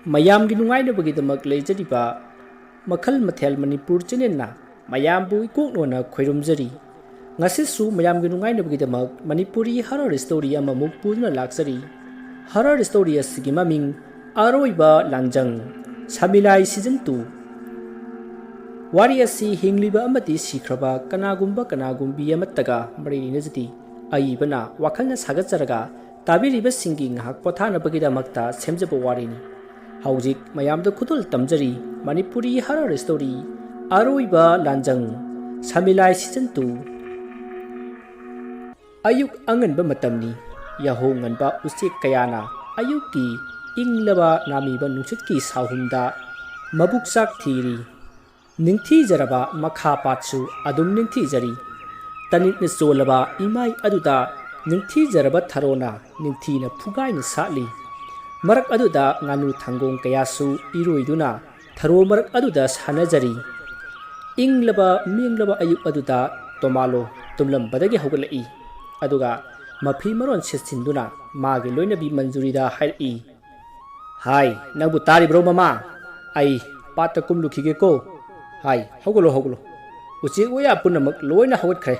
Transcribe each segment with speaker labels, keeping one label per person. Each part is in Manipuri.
Speaker 1: ꯃꯌꯥꯝꯒꯤ ꯅꯨꯡꯉꯥꯏꯅꯕꯒꯤꯗꯃꯛ ꯂꯩꯖꯔꯤꯕ ꯃꯈꯜ ꯃꯊꯦꯜ ꯃꯅꯤꯄꯨꯔ ꯆꯦꯅꯦꯜꯅ ꯃꯌꯥꯝꯕꯨ ꯏꯀꯣꯛꯅꯣꯅ ꯈꯣꯏꯔꯨꯝꯖꯔꯤ ꯉꯁꯤꯁꯨ ꯃꯌꯥꯝꯒꯤ ꯅꯨꯡꯉꯥꯏꯅꯕꯒꯤꯗꯃꯛ ꯃꯅꯤꯄꯨꯔꯤ ꯍꯔꯔ ꯁ꯭ꯇꯣꯔꯤ ꯑꯃꯃꯨꯛ ꯄꯨꯗꯨꯅ ꯂꯥꯛꯆꯔꯤ ꯍꯔꯔ ꯁ꯭ꯇꯣꯔꯤ ꯑꯁꯤꯒꯤ ꯃꯃꯤꯡ ꯑꯔꯣꯏꯕ ꯂꯥꯟꯖꯪ ꯁꯃꯤꯂꯥꯏ ꯁꯤꯖꯟ 2 ꯋꯥꯔꯤ ꯑꯁꯤ ꯍꯤꯡꯂꯤꯕ ꯑꯃꯗꯤ ꯁꯤꯈ꯭ꯔꯕ ꯀꯅꯥꯒꯨꯝꯕꯤ ꯑꯃꯠꯇꯒ ꯃꯔꯤ ꯂꯩꯅꯖꯗꯦ ꯑꯏꯕꯅ ꯋꯥꯈꯜꯅ ꯁꯥꯒꯠꯆꯔꯒ ꯇꯥꯕꯤꯔꯤꯕꯁꯤꯡꯒꯤ ꯉꯥꯏꯍꯥꯛ ꯄꯣꯊꯥꯅꯕꯒꯤꯗꯃꯛꯇ ꯁꯦꯝꯖꯕ ꯋꯥꯔꯤꯅꯤ ꯍꯧꯖꯤꯛ ꯃꯌꯥꯝꯗ ꯈꯨꯗꯣꯜ ꯇꯝꯖꯔꯤ ꯃꯅꯤꯄꯨꯔꯤ ꯍꯔꯔ ꯁ꯭ꯇꯣꯔꯤ ꯑꯔꯣꯏꯕ ꯂꯥꯟꯖꯪ ꯁꯃꯤꯂꯥꯏ ꯁꯤꯖꯟ 2 ꯑꯌꯨꯛ ꯑꯉꯟꯕ ꯃꯇꯝꯅꯤ ꯌꯥꯍꯧ ꯉꯟꯕ ꯎꯆꯦꯛ ꯀꯌꯥꯅ ꯑꯌꯨꯛꯀꯤ ꯏꯪꯂꯕ ꯅꯥꯃꯤꯕ ꯅꯨꯡꯁꯤꯠꯀꯤ ꯁꯥꯍꯨꯝꯗ ꯃꯕꯨꯛ ꯆꯥꯛ ꯊꯤꯔꯤ ꯅꯤꯡꯊꯤꯖꯔꯕ ꯃꯈꯥ ꯄꯥꯠꯁꯨ ꯑꯗꯨꯝ ꯅꯤꯡꯊꯤꯖꯔꯤ ꯇꯅꯤꯛꯅ ꯆꯣꯜꯂꯕ ꯏꯃꯥꯏ ꯑꯗꯨꯗ ꯅꯤꯡꯊꯤꯖꯔꯕ ꯊꯔꯣꯅ ꯅꯤꯡꯊꯤꯅ ꯐꯨꯒꯥꯏꯅ ꯁꯥꯠꯂꯤ ꯃꯔꯛ ꯑꯗꯨꯗ ꯉꯥꯅꯨ ꯊꯪꯒꯣꯡ ꯀꯌꯥꯁꯨ ꯏꯔꯣꯏꯗꯨꯅ ꯊꯔꯣ ꯃꯔꯛ ꯑꯗꯨꯗ ꯁꯥꯟꯅꯖꯔꯤ ꯏꯪꯂꯕ ꯃꯦꯡꯂꯕ ꯑꯌꯨꯛ ꯑꯗꯨꯗ ꯇꯣꯃꯥꯂꯣ ꯇꯨꯝꯂꯝꯕꯗꯒꯤ ꯍꯧꯒꯠꯂꯛꯏ ꯑꯗꯨꯒ ꯃꯐꯤ ꯃꯔꯣꯟ ꯁꯦꯠꯆꯤꯟꯗꯨꯅ ꯃꯥꯒꯤ ꯂꯣꯏꯅꯕꯤ ꯃꯟꯖꯨꯔꯤꯗ ꯍꯥꯏꯔꯛꯏ ꯍꯥꯏ ꯅꯪꯕꯨ ꯇꯥꯔꯤꯕ꯭ꯔꯣ ꯃꯃꯥ ꯑꯩ ꯄꯥꯠꯇ ꯀꯨꯝꯂꯨꯈꯤꯒꯦꯀꯣ ꯍꯥꯏ ꯍꯧꯒꯠꯂꯣ ꯎꯆꯦꯛ ꯋꯥꯌꯥ ꯄꯨꯝꯅꯃꯛ ꯂꯣꯏꯅ ꯍꯧꯒꯠꯈ꯭ꯔꯦ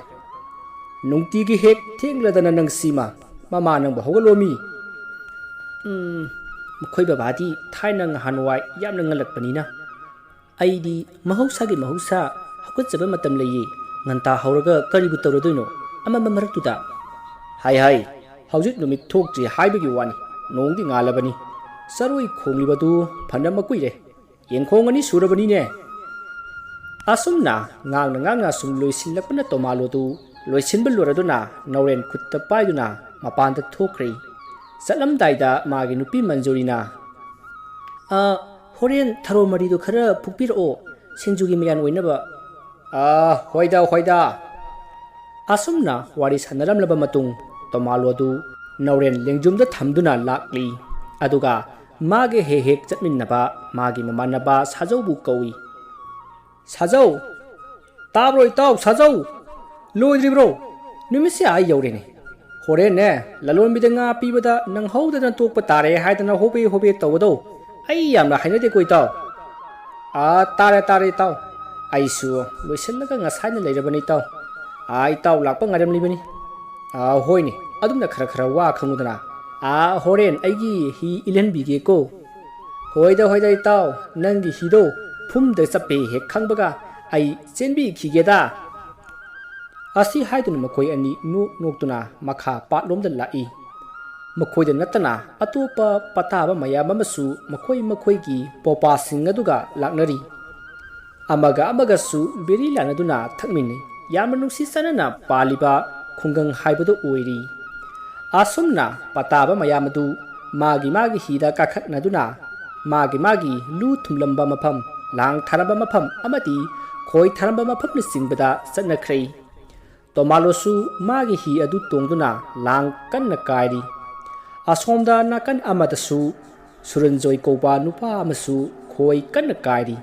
Speaker 1: ꯅꯨꯡꯇꯤꯒꯤ ꯍꯦꯛ ꯊꯦꯡꯂꯗꯅ ꯅꯪ ꯁꯤꯃ ꯃꯃꯥ ꯅꯪꯕꯨ ꯍꯧꯒꯠꯂꯣꯃꯤ ꯃꯈꯣꯏ ꯕꯕꯥꯗꯤ ꯊꯥꯏꯅ ꯉꯍꯥꯟꯋꯥꯏ ꯌꯥꯝꯅ ꯉꯜꯂꯛꯄꯅꯤꯅ ꯑꯩꯗꯤ ꯃꯍꯧꯁꯥꯒꯤ ꯃꯍꯧꯁꯥ ꯍꯧꯒꯠꯆꯕ ꯃꯇꯝ ꯂꯩꯌꯦ ꯉꯟꯇꯥ ꯍꯧꯔꯒ ꯀꯔꯤꯕꯨ ꯇꯧꯔꯗꯣꯏꯅꯣ ꯑꯃꯝꯕ ꯃꯔꯛꯇꯨꯗ ꯍꯥꯏ ꯍꯧꯖꯤꯛ ꯅꯨꯃꯤꯠ ꯊꯣꯛꯇ꯭ꯔꯤ ꯍꯥꯏꯕꯒꯤ ꯋꯥꯅꯤ ꯅꯣꯡꯗꯤ ꯉꯥꯜꯂꯕꯅꯤ ꯆꯔꯣꯏ ꯈꯣꯡꯂꯤꯕꯗꯨ ꯐꯅ ꯀꯨꯏꯔꯦ ꯌꯦꯡꯈꯣꯡ ꯑꯅꯤ ꯁꯨꯔꯕꯅꯤꯅꯦ ꯑꯁꯨꯝꯅ ꯉꯥꯡꯅ ꯁꯨꯝ ꯂꯣꯏꯁꯤꯜꯂꯛꯄꯅ ꯇꯣꯃꯥꯂꯣꯗꯨ ꯂꯣꯏꯁꯤꯟꯕ ꯂꯣꯏꯔꯗꯨꯅ ꯅꯥꯎꯔꯦꯟ ꯈꯨꯠꯇ ꯄꯥꯏꯗꯨꯅ ꯃꯄꯥꯟꯗ ꯊꯣꯛꯈ꯭ꯔꯦ ꯆꯠꯂꯝꯗꯥꯏꯗ ꯃꯥꯒꯤ ꯅꯨꯄꯤ ꯃꯟꯖꯨꯔꯤꯅ ꯍꯣꯔꯦꯟ ꯊꯔꯣ ꯃꯔꯤꯗꯨ ꯈꯔ ꯐꯨꯛꯄꯤꯔꯛꯑꯣ ꯁꯤꯡꯖꯨꯒꯤ ꯃꯌꯥꯟ ꯑꯣꯏꯅꯕ ꯍꯣꯏꯗ ꯑꯁꯨꯝꯅ ꯋꯥꯔꯤ ꯁꯥꯟꯅꯔꯝꯂꯕ ꯃꯇꯨꯡ ꯇꯣꯃꯥꯂꯣꯗꯨ ꯅꯥꯎꯔꯦꯟ ꯂꯦꯡꯖꯨꯝꯗ ꯊꯝꯗꯨꯅ ꯂꯥꯛꯂꯤ ꯑꯗꯨꯒ ꯃꯥꯒꯤ ꯍꯦꯛ ꯆꯠꯃꯤꯟꯅꯕ ꯃꯥꯒꯤ ꯃꯃꯥꯟꯅꯕ ꯁꯥꯖꯧꯕꯨ ꯀꯧꯏ ꯁꯥꯖꯧ ꯇꯥꯕ꯭ꯔꯣ ꯏꯇꯥꯎ ꯁꯥꯖꯧ ꯂꯣꯏꯗ꯭ꯔꯤꯕ꯭ꯔꯣ ꯅꯨꯃꯤꯠꯁꯦ ꯌꯧꯔꯦꯅꯦ ꯍꯣꯔꯦꯟꯅꯦ ꯂꯂꯣꯟꯕꯤꯗ ꯉꯥ ꯄꯤꯕꯗ ꯅꯪꯍꯧꯗꯅ ꯇꯣꯛꯄ ꯇꯥꯔꯦ ꯍꯥꯏꯗꯅ ꯍꯣꯕꯦ ꯇꯧꯕꯗꯣ ꯑꯩ ꯌꯥꯝꯅ ꯍꯩꯅꯗꯦꯀꯣ ꯏꯇꯥꯎ ꯇꯥꯔꯦ ꯏꯇꯥꯎ ꯑꯩꯁꯨ ꯂꯣꯏꯁꯤꯜꯂꯒ ꯉꯁꯥꯏꯅ ꯂꯩꯔꯕꯅꯤ ꯏꯇꯥꯎ ꯏꯇꯥꯎ ꯂꯥꯛꯄ ꯉꯥꯏꯔꯝꯂꯤꯕꯅꯤ ꯍꯣꯏꯅꯦ ꯑꯗꯨꯝꯅꯈꯔ ꯋꯥ ꯈꯪꯉꯨꯗꯅ ꯍꯣꯔꯦꯟ ꯑꯩꯒꯤ ꯍꯤ ꯏꯜꯍꯟꯕꯤꯒꯦꯀꯣ ꯍꯣꯏꯗ ꯏꯇꯥꯎ ꯅꯪꯒꯤ ꯍꯤꯗꯣ ꯐꯨꯝꯗ ꯆꯞꯄꯦ ꯍꯦꯛ ꯈꯪꯕꯒ ꯑꯩ ꯆꯦꯟꯕꯤꯈꯤꯒꯦꯗ ꯑꯁꯤ ꯍꯥꯏꯗꯨꯅ ꯃꯈꯣꯏ ꯑꯅꯤ ꯅꯣꯛꯇꯨꯅ ꯃꯈꯥ ꯄꯥꯠꯂꯣꯝꯗ ꯂꯥꯛꯏ ꯃꯈꯣꯏꯗ ꯅꯠꯇꯅ ꯑꯇꯣꯞꯄ ꯄꯇꯥꯕ ꯃꯌꯥꯝ ꯑꯃꯁꯨ ꯃꯈꯣꯏꯒꯤ ꯄꯣꯄꯥꯁꯤꯡ ꯑꯗꯨꯒ ꯂꯥꯛꯅꯔꯤ ꯑꯃꯒꯁꯨ ꯕꯦꯔꯤ ꯂꯥꯟꯅꯗꯨꯅ ꯊꯛꯃꯤꯟꯅꯩ ꯌꯥꯝꯅ ꯅꯨꯡꯁꯤ ꯆꯥꯟꯅꯅ ꯄꯥꯜꯂꯤꯕ ꯈꯨꯡꯒꯪ ꯍꯥꯏꯕꯗꯨ ꯑꯣꯏꯔꯤ ꯑꯁꯨꯝꯅ ꯄꯇꯥꯕ ꯃꯌꯥꯝ ꯑꯗꯨ ꯃꯥꯒꯤ ꯍꯤꯗ ꯀꯥꯈꯠꯅꯗꯨꯅ ꯃꯥꯒꯤ ꯂꯨ ꯊꯨꯝꯂꯝꯕ ꯃꯐꯝ ꯂꯥꯡ ꯊꯥꯔꯝꯕ ꯃꯐꯝ ꯑꯃꯗꯤ ꯈꯣꯏ ꯊꯥꯔꯝꯕ ꯃꯐꯝꯅꯆꯤꯡꯕꯗ ꯆꯠꯅꯈ꯭ꯔꯦ ꯇꯣꯃꯥꯂꯣꯁꯨ ꯃꯥꯒꯤ ꯍꯤ ꯑꯗꯨ ꯇꯣꯡꯗꯨꯅ ꯂꯥꯡ ꯀꯟꯅ ꯀꯥꯏꯔꯤ ꯑꯁꯣꯝꯗ ꯅꯥꯀꯟ ꯑꯃꯗꯁꯨ ꯁꯨꯔꯟꯖꯣꯏ ꯀꯧꯕ ꯅꯨꯄꯥ ꯑꯃꯁꯨ ꯈꯣꯏ ꯀꯟꯅ ꯀꯥꯏꯔꯤ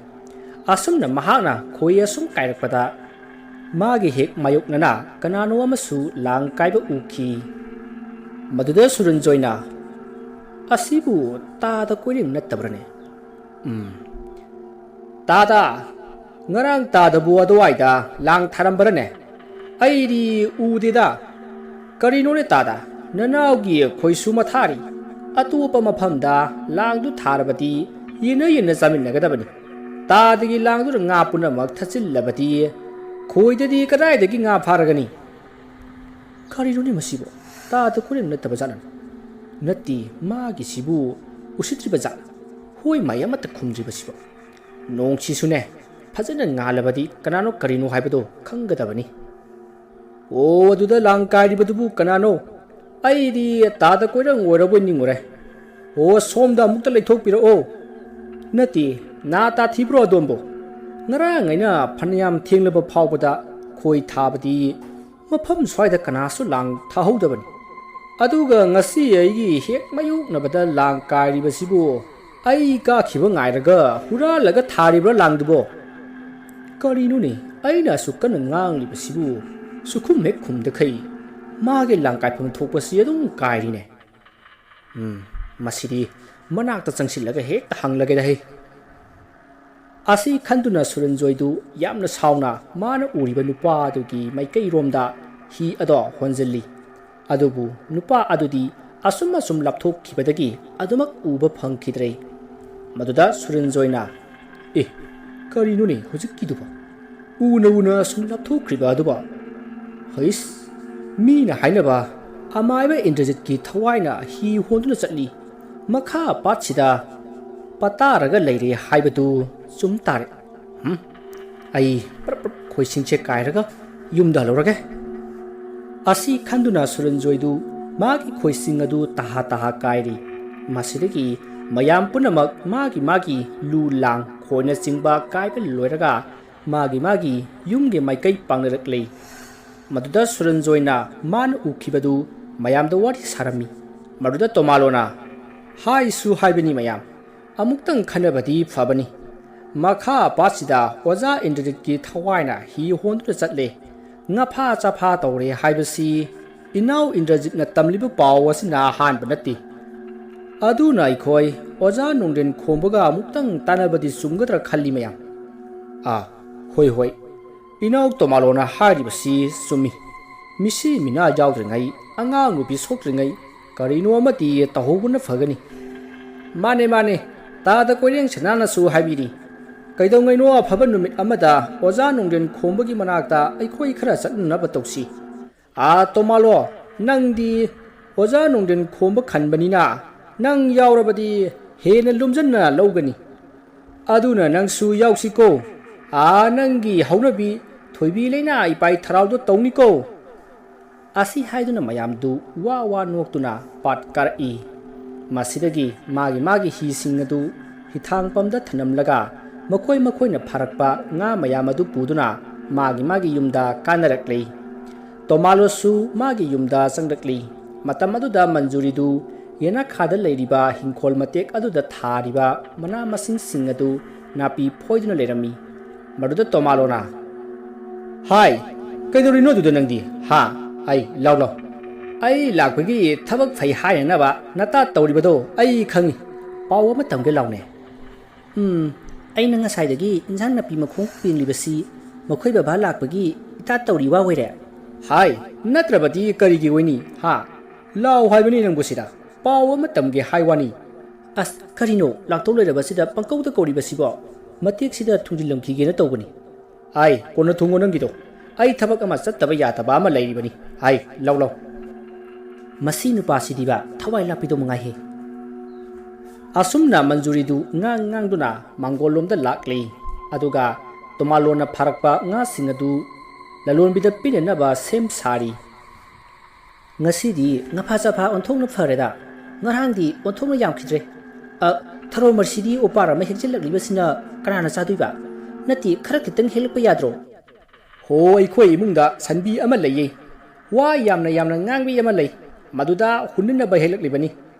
Speaker 1: ꯑꯁꯨꯝꯅ ꯃꯍꯥꯛꯅ ꯈꯣꯏ ꯑꯁꯨꯝ ꯀꯥꯏꯔꯛꯄꯗ ꯃꯥꯒꯤ ꯍꯦꯛ ꯃꯥꯌꯣꯛꯅꯅ ꯀꯅꯥꯅꯣ ꯑꯃꯁꯨ ꯂꯥꯡ ꯀꯥꯏꯕ ꯎꯈꯤ ꯃꯗꯨꯗ ꯁꯨꯔꯟꯖꯣꯏꯅ ꯑꯁꯤꯕꯨ ꯇꯥꯗ ꯀꯣꯏꯔꯦꯡ ꯅꯠꯇꯕ꯭ꯔꯅꯦ ꯇꯥꯗ ꯉꯔꯥꯡ ꯇꯥꯗꯕꯨ ꯑꯗꯨꯋꯥꯏꯗ ꯂꯥꯡ ꯊꯥꯔꯝꯕꯔꯅꯦ ꯑꯩꯗꯤ ꯎꯗꯦꯗ ꯀꯔꯤꯅꯣꯅꯦ ꯇꯥꯗ ꯅꯅꯥꯎꯒꯤ ꯈꯣꯏꯁꯨ ꯃꯊꯥꯔꯤ ꯑꯇꯣꯞꯄ ꯃꯐꯝꯗ ꯂꯥꯡꯗꯨ ꯊꯥꯔꯕꯗꯤ ꯌꯦꯟꯅ ꯆꯥꯃꯤꯟꯅꯒꯗꯕꯅꯤ ꯇꯥꯗꯒꯤ ꯂꯥꯡꯗꯨꯅ ꯉꯥ ꯄꯨꯝꯅꯃꯛ ꯊꯠꯆꯤꯜꯂꯕꯗꯤ ꯈꯣꯏꯗꯗꯤ ꯀꯗꯥꯏꯗꯒꯤ ꯉꯥ ꯐꯥꯔꯒꯅꯤ ꯀꯔꯤꯅꯣꯅꯦ ꯃꯁꯤꯕꯨ ꯇꯥꯗ ꯀꯣꯏꯔꯦꯡ ꯅꯠꯇꯕ ꯖꯥꯠꯂꯅꯤ ꯅꯠꯇꯦ ꯃꯥꯒꯤꯁꯤꯕꯨ ꯎꯁꯤꯠꯇ꯭ꯔꯤꯕ ꯖꯥꯠꯂ ꯍꯣꯏ ꯃꯥꯏ ꯑꯃꯠꯇ ꯈꯨꯝꯗ꯭ꯔꯤꯕꯁꯤꯕꯨ ꯅꯣꯡꯁꯤꯁꯨꯅꯦ ꯐꯖꯅ ꯉꯥꯜꯂꯕꯗꯤ ꯀꯅꯥꯅꯣ ꯀꯔꯤꯅꯣ ꯍꯥꯏꯕꯗꯣ ꯈꯪꯒꯗꯕꯅꯤ ꯑꯗꯨꯗ ꯂꯥꯡ ꯀꯥꯏꯔꯤꯕꯗꯨꯕꯨ ꯀꯅꯥꯅꯣ ꯑꯩꯗꯤ ꯇꯥꯗ ꯀꯣꯏꯔꯦꯡ ꯑꯣꯏꯔꯕꯣꯏ ꯅꯤꯡꯉꯨꯔꯦ ꯁꯣꯝꯗ ꯑꯃꯨꯛꯇ ꯂꯩꯊꯣꯛꯄꯤꯔꯛꯑꯣ ꯅꯠꯇꯦ ꯅꯥ ꯇꯥꯊꯤꯕ꯭ꯔꯣ ꯑꯗꯣꯝꯕꯨ ꯉꯔꯥꯡ ꯑꯩꯅ ꯐꯅꯌꯥꯝ ꯊꯦꯡꯂꯕ ꯐꯥꯎꯕꯗ ꯈꯣꯏ ꯊꯥꯕꯗꯤ ꯃꯐꯝ ꯁ꯭ꯋꯥꯏꯗ ꯀꯅꯥꯁꯨ ꯂꯥꯡ ꯊꯥꯍꯧꯗꯕꯅꯤ ꯑꯗꯨꯒ ꯉꯁꯤ ꯑꯩꯒꯤ ꯍꯦꯛ ꯃꯥꯌꯣꯛꯅꯕꯗ ꯂꯥꯡ ꯀꯥꯏꯔꯤꯕꯁꯤꯕꯨ ꯑꯩ ꯀꯥꯈꯤꯕ ꯉꯥꯏꯔꯒ ꯍꯨꯔꯥꯜꯂꯒ ꯊꯥꯔꯤꯕ꯭ꯔꯥ ꯂꯥꯡꯗꯨꯕꯣ ꯀꯔꯤꯅꯣꯅꯦ ꯑꯩꯅ ꯑꯁꯨꯛ ꯀꯟꯅ ꯉꯥꯡꯂꯤꯕꯁꯤꯕꯨ ꯁꯨꯈꯨꯝ ꯍꯦꯛ ꯈꯨꯝꯗꯈꯩ ꯃꯥꯒꯤ ꯂꯥꯡ ꯀꯥꯏꯐꯝ ꯊꯣꯛꯄꯁꯤ ꯑꯗꯨꯝ ꯀꯥꯏꯔꯤꯅꯦ ꯃꯁꯤꯗꯤ ꯃꯅꯥꯛꯇ ꯆꯪꯁꯤꯜꯂꯒ ꯍꯦꯛꯇ ꯍꯪꯂꯒꯦꯗ ꯍꯦ ꯑꯁꯤ ꯈꯟꯗꯨꯅ ꯁꯨꯔꯟꯖꯣꯏꯗꯨ ꯌꯥꯝꯅ ꯁꯥꯎꯅ ꯃꯥꯅ ꯎꯔꯤꯕ ꯅꯨꯄꯥ ꯑꯗꯨꯒꯤ ꯃꯥꯏꯀꯩꯔꯣꯝꯗ ꯍꯤ ꯑꯗꯣ ꯍꯣꯟꯖꯜꯂꯤ ꯑꯗꯨꯕꯨ ꯅꯨꯄꯥ ꯑꯗꯨꯗꯤ ꯑꯁꯨꯝ ꯂꯥꯞꯊꯣꯛꯈꯤꯕꯗꯒꯤ ꯑꯗꯨꯃꯛ ꯎꯕ ꯐꯪꯈꯤꯗ꯭ꯔꯦ ꯃꯗꯨꯗ ꯁꯨꯔꯟꯖꯣꯏꯅ ꯑꯦ ꯀꯔꯤꯅꯣꯅꯦ ꯍꯧꯖꯤꯛꯀꯤꯗꯨꯕ ꯎꯅ ꯑꯁꯨꯝ ꯂꯥꯞꯊꯣꯛꯈ꯭ꯔꯤꯕ ꯑꯗꯨꯕ ꯍꯩꯁ ꯃꯤꯅ ꯍꯥꯏꯅꯕ ꯑꯃꯥꯏꯕ ꯏꯟꯗ꯭ꯔꯖꯤꯠꯀꯤ ꯊꯋꯥꯏꯅ ꯍꯤ ꯍꯣꯟꯗꯨꯅ ꯆꯠꯂꯤ ꯃꯈꯥ ꯄꯥꯠꯁꯤꯗ ꯄꯇꯥꯔꯒ ꯂꯩꯔꯦ ꯍꯥꯏꯕꯗꯨ ꯆꯨꯝ ꯇꯥꯔꯦ ꯑꯩ ꯄ꯭ꯔꯞ ꯈꯣꯏꯁꯤꯡꯁꯦ ꯀꯥꯏꯔꯒ ꯌꯨꯝꯗ ꯍꯜꯂꯨꯔꯒꯦ ꯑꯁꯤ ꯈꯟꯗꯨꯅ ꯁꯨꯔꯟꯖꯣꯏꯗꯨ ꯃꯥꯒꯤ ꯈꯣꯏꯁꯤꯡ ꯑꯗꯨ ꯇꯍꯥ ꯀꯥꯏꯔꯤ ꯃꯁꯤꯗꯒꯤ ꯃꯌꯥꯝ ꯄꯨꯝꯅꯃꯛ ꯃꯥꯒꯤ ꯂꯨ ꯂꯥꯡ ꯈꯣꯏꯅ ꯆꯤꯡꯕ ꯀꯥꯏꯕ ꯂꯣꯏꯔꯒ ꯃꯥꯒꯤ ꯌꯨꯝꯒꯤ ꯃꯥꯏꯀꯩ ꯄꯥꯡꯅꯔꯛꯂꯤ ꯃꯗꯨꯗ ꯁꯨꯔꯟꯖꯣꯏꯅ ꯃꯥꯅ ꯎꯈꯤꯕꯗꯨ ꯃꯌꯥꯝꯗ ꯋꯥꯔꯤ ꯁꯥꯔꯝꯃꯤ ꯃꯗꯨꯗ ꯇꯣꯃꯥꯂꯣꯅ ꯍꯥꯏꯁꯨ ꯍꯥꯏꯕꯅꯤ ꯃꯌꯥꯝ ꯑꯃꯨꯛꯇꯪ ꯈꯟꯅꯕꯗꯤ ꯐꯕꯅꯤ ꯃꯈꯥ ꯄꯥꯠꯁꯤꯗ ꯑꯣꯖꯥ ꯏꯟꯗ꯭ꯔꯖꯤꯠꯀꯤ ꯊꯋꯥꯏꯅ ꯍꯤ ꯍꯣꯟꯗꯨꯅ ꯆꯠꯂꯦ ꯉꯐꯥ ꯆꯐꯥ ꯇꯧꯔꯦ ꯍꯥꯏꯕꯁꯤ ꯏꯅꯥꯎ ꯏꯟꯗ꯭ꯔꯖꯤꯠꯅ ꯇꯝꯂꯤꯕ ꯄꯥꯎ ꯑꯁꯤꯅ ꯑꯍꯥꯟꯕ ꯅꯠꯇꯦ ꯑꯗꯨꯅ ꯑꯩꯈꯣꯏ ꯑꯣꯖꯥ ꯅꯣꯡꯗꯦꯟ ꯈꯣꯝꯕꯒ ꯑꯃꯨꯛꯇꯪ ꯇꯥꯟꯅꯕꯗꯤ ꯆꯨꯝꯒꯗ꯭ꯔꯥ ꯈꯜꯂꯤ ꯃꯌꯥꯝ ꯍꯣꯏ ꯏꯅꯥꯎ ꯇꯣꯃꯥꯂꯣꯅ ꯍꯥꯏꯔꯤꯕꯁꯤ ꯆꯨꯝꯃꯤ ꯃꯤꯁꯤ ꯃꯤꯅꯥ ꯌꯥꯎꯗ꯭ꯔꯤꯉꯩ ꯑꯉꯥꯡ ꯅꯨꯄꯤ ꯁꯣꯛꯇ꯭ꯔꯤꯉꯩ ꯀꯔꯤꯅꯣ ꯑꯃꯗꯤ ꯇꯧꯍꯧꯕꯅ ꯐꯒꯅꯤ ꯃꯥꯅꯦ ꯇꯥꯗ ꯀꯣꯏꯔꯦꯡ ꯁꯅꯥꯅꯁꯨ ꯍꯥꯏꯕꯤꯔꯤ ꯀꯩꯗꯧꯉꯩꯅꯣ ꯑꯐꯕ ꯅꯨꯃꯤꯠ ꯑꯃꯗ ꯑꯣꯖꯥ ꯅꯣꯡꯗꯦꯟ ꯈꯣꯝꯕꯒꯤ ꯃꯅꯥꯛꯇ ꯑꯩꯈꯣꯏ ꯈꯔ ꯆꯠꯅꯅꯕ ꯇꯧꯁꯤ ꯇꯣꯃꯥꯂꯣ ꯅꯪꯗꯤ ꯑꯣꯖꯥ ꯅꯣꯡꯗꯦꯟ ꯈꯣꯝꯕ ꯈꯟꯕꯅꯤꯅ ꯅꯪ ꯌꯥꯎꯔꯕꯗꯤ ꯍꯦꯟꯅ ꯂꯨꯝꯖꯟꯅ ꯂꯧꯒꯅꯤ ꯑꯗꯨꯅ ꯅꯪꯁꯨ ꯌꯥꯎꯁꯤꯀꯣ ꯅꯪꯒꯤ ꯍꯧꯅꯕꯤ ꯊꯣꯏꯕꯤ ꯂꯩꯅꯥ ꯏꯄꯥꯏ ꯊꯔꯥꯎꯗꯣ ꯇꯧꯅꯤꯀꯣ ꯑꯁꯤ ꯍꯥꯏꯗꯨꯅ ꯃꯌꯥꯝꯗꯨ ꯋꯥ ꯅꯣꯛꯇꯨꯅ ꯄꯥꯠ ꯀꯥꯔꯛꯏ ꯃꯁꯤꯗꯒꯤ ꯃꯥꯒꯤ ꯍꯤꯁꯤꯡ ꯑꯗꯨ ꯍꯤꯊꯥꯡꯐꯝꯗ ꯊꯅꯝꯂꯒ ꯃꯈꯣꯏꯅ ꯐꯥꯔꯛꯄ ꯉꯥ ꯃꯌꯥꯝ ꯑꯗꯨ ꯄꯨꯗꯨꯅ ꯃꯥꯒꯤ ꯌꯨꯝꯗ ꯀꯥꯅꯔꯛꯂꯤ ꯇꯣꯃꯥꯂꯣꯁꯨ ꯃꯥꯒꯤ ꯌꯨꯝꯗ ꯆꯪꯂꯛꯂꯤ ꯃꯇꯝ ꯑꯗꯨꯗ ꯃꯟꯖꯨꯔꯤꯗꯨ ꯌꯦꯅꯈꯥꯗ ꯂꯩꯔꯤꯕ ꯍꯤꯡꯈꯣꯜ ꯃꯇꯦꯛ ꯑꯗꯨꯗ ꯊꯥꯔꯤꯕ ꯃꯅꯥ ꯃꯁꯤꯡꯁꯤꯡ ꯑꯗꯨ ꯅꯥꯄꯤ ꯐꯣꯏꯗꯨꯅ ꯂꯩꯔꯝꯃꯤ ꯃꯗꯨꯗ ꯇꯣꯃꯥꯂꯣꯅ ꯍꯥꯏ ꯀꯩꯗꯧꯔꯤꯅꯣ ꯑꯗꯨꯗ ꯅꯪꯗꯤ ꯑꯩ ꯂꯥꯎ ꯑꯩ ꯂꯥꯛꯄꯒꯤ ꯊꯕꯛ ꯐꯩ ꯍꯥꯏꯅꯅꯕ ꯅꯇꯥ ꯇꯧꯔꯤꯕꯗꯣ ꯑꯩ ꯈꯪꯉꯤ ꯄꯥꯎ ꯑꯃ ꯇꯝꯒꯦ ꯂꯥꯎꯅꯦ ꯑꯩꯅ ꯉꯁꯥꯏꯗꯒꯤ ꯏꯟꯖꯥꯡ ꯅꯥꯄꯤ ꯃꯈꯣꯡ ꯄꯦꯡꯂꯤꯕꯁꯤ ꯃꯈꯣꯏ ꯕꯕꯥ ꯂꯥꯛꯄꯒꯤ ꯏꯇꯥ ꯇꯧꯔꯤ ꯋꯥ ꯑꯣꯏꯔꯦ ꯍꯥꯏ ꯅꯠꯇ꯭ꯔꯕꯗꯤ ꯀꯔꯤꯒꯤ ꯑꯣꯏꯅꯤ ꯂꯥꯎ ꯍꯥꯏꯕꯅꯤ ꯅꯪꯕꯨ ꯁꯤꯗ ꯄꯥꯎ ꯑꯃ ꯇꯝꯒꯦ ꯍꯥꯏ ꯋꯥꯅꯤ ꯀꯔꯤꯅꯣ ꯂꯥꯛꯇꯧ ꯂꯩꯔꯕꯁꯤꯗ ꯄꯪꯀꯧꯗ ꯀꯧꯔꯤꯕꯁꯤꯕꯣ ꯃꯇꯦꯛꯁꯤꯗ ꯊꯨꯡꯖꯤꯜꯂꯝꯈꯤꯒꯦꯅ ꯇꯧꯕꯅꯤ ꯀꯣꯟꯅ ꯊꯨꯡꯉꯣ ꯅꯪꯒꯤꯗꯣ ꯑꯩ ꯊꯕꯛ ꯑꯃ ꯆꯠꯇꯕ ꯌꯥꯗꯕ ꯑꯃ ꯂꯩꯔꯤꯕꯅꯤ ꯂꯥꯎ ꯃꯁꯤ ꯅꯨꯄꯥꯁꯤꯗꯤꯕ ꯊꯋꯥꯏ ꯂꯥꯛꯄꯤꯗꯧ ꯃꯉꯥꯏꯍꯦ ꯑꯁꯨꯝꯅ ꯃꯟꯖꯨꯔꯤꯗꯨ ꯉꯥꯡꯗꯨꯅ ꯃꯥꯡꯒꯣꯜꯂꯣꯝꯗ ꯂꯥꯛꯂꯤ ꯑꯗꯨꯒ ꯇꯣꯃꯥꯂꯣꯅ ꯐꯥꯔꯛꯄ ꯉꯥꯁꯤꯡ ꯑꯗꯨ ꯂꯂꯣꯟꯕꯤꯗ ꯄꯤꯅꯅꯕ ꯁꯦꯝ ꯁꯥꯔꯤ ꯉꯁꯤꯗꯤ ꯉꯐꯥ ꯆꯐꯥ ꯑꯣꯟꯊꯣꯛꯅ ꯐꯔꯦꯗ ꯉꯔꯥꯡꯗꯤ ꯑꯣꯟꯊꯣꯛꯅ ꯌꯥꯝꯈꯤꯗ꯭ꯔꯦ ꯊꯔꯣ ꯃꯔꯁꯤꯗꯤ ꯎꯄꯥꯔ ꯑꯃ ꯍꯦꯛꯆꯤꯜꯂꯛꯂꯤꯕꯁꯤꯅ ꯀꯅꯥꯅ ꯆꯥꯗꯣꯏꯕ ꯅꯠꯇꯦ ꯈꯔ ꯈꯤꯇꯪ ꯍꯦꯛꯂꯛꯄ ꯌꯥꯗ꯭ꯔꯣ ꯑꯩꯈꯣꯏ ꯏꯃꯨꯡꯗ ꯁꯟꯕꯤ ꯑꯃ ꯂꯩꯌꯦ ꯋꯥ ꯌꯥꯝꯅ ꯉꯥꯡꯕꯤ ꯑꯃ ꯂꯩ ꯃꯗꯨꯗ ꯍꯨꯟꯅꯅꯕ ꯍꯦꯛꯂꯛꯂꯤꯕꯅꯤ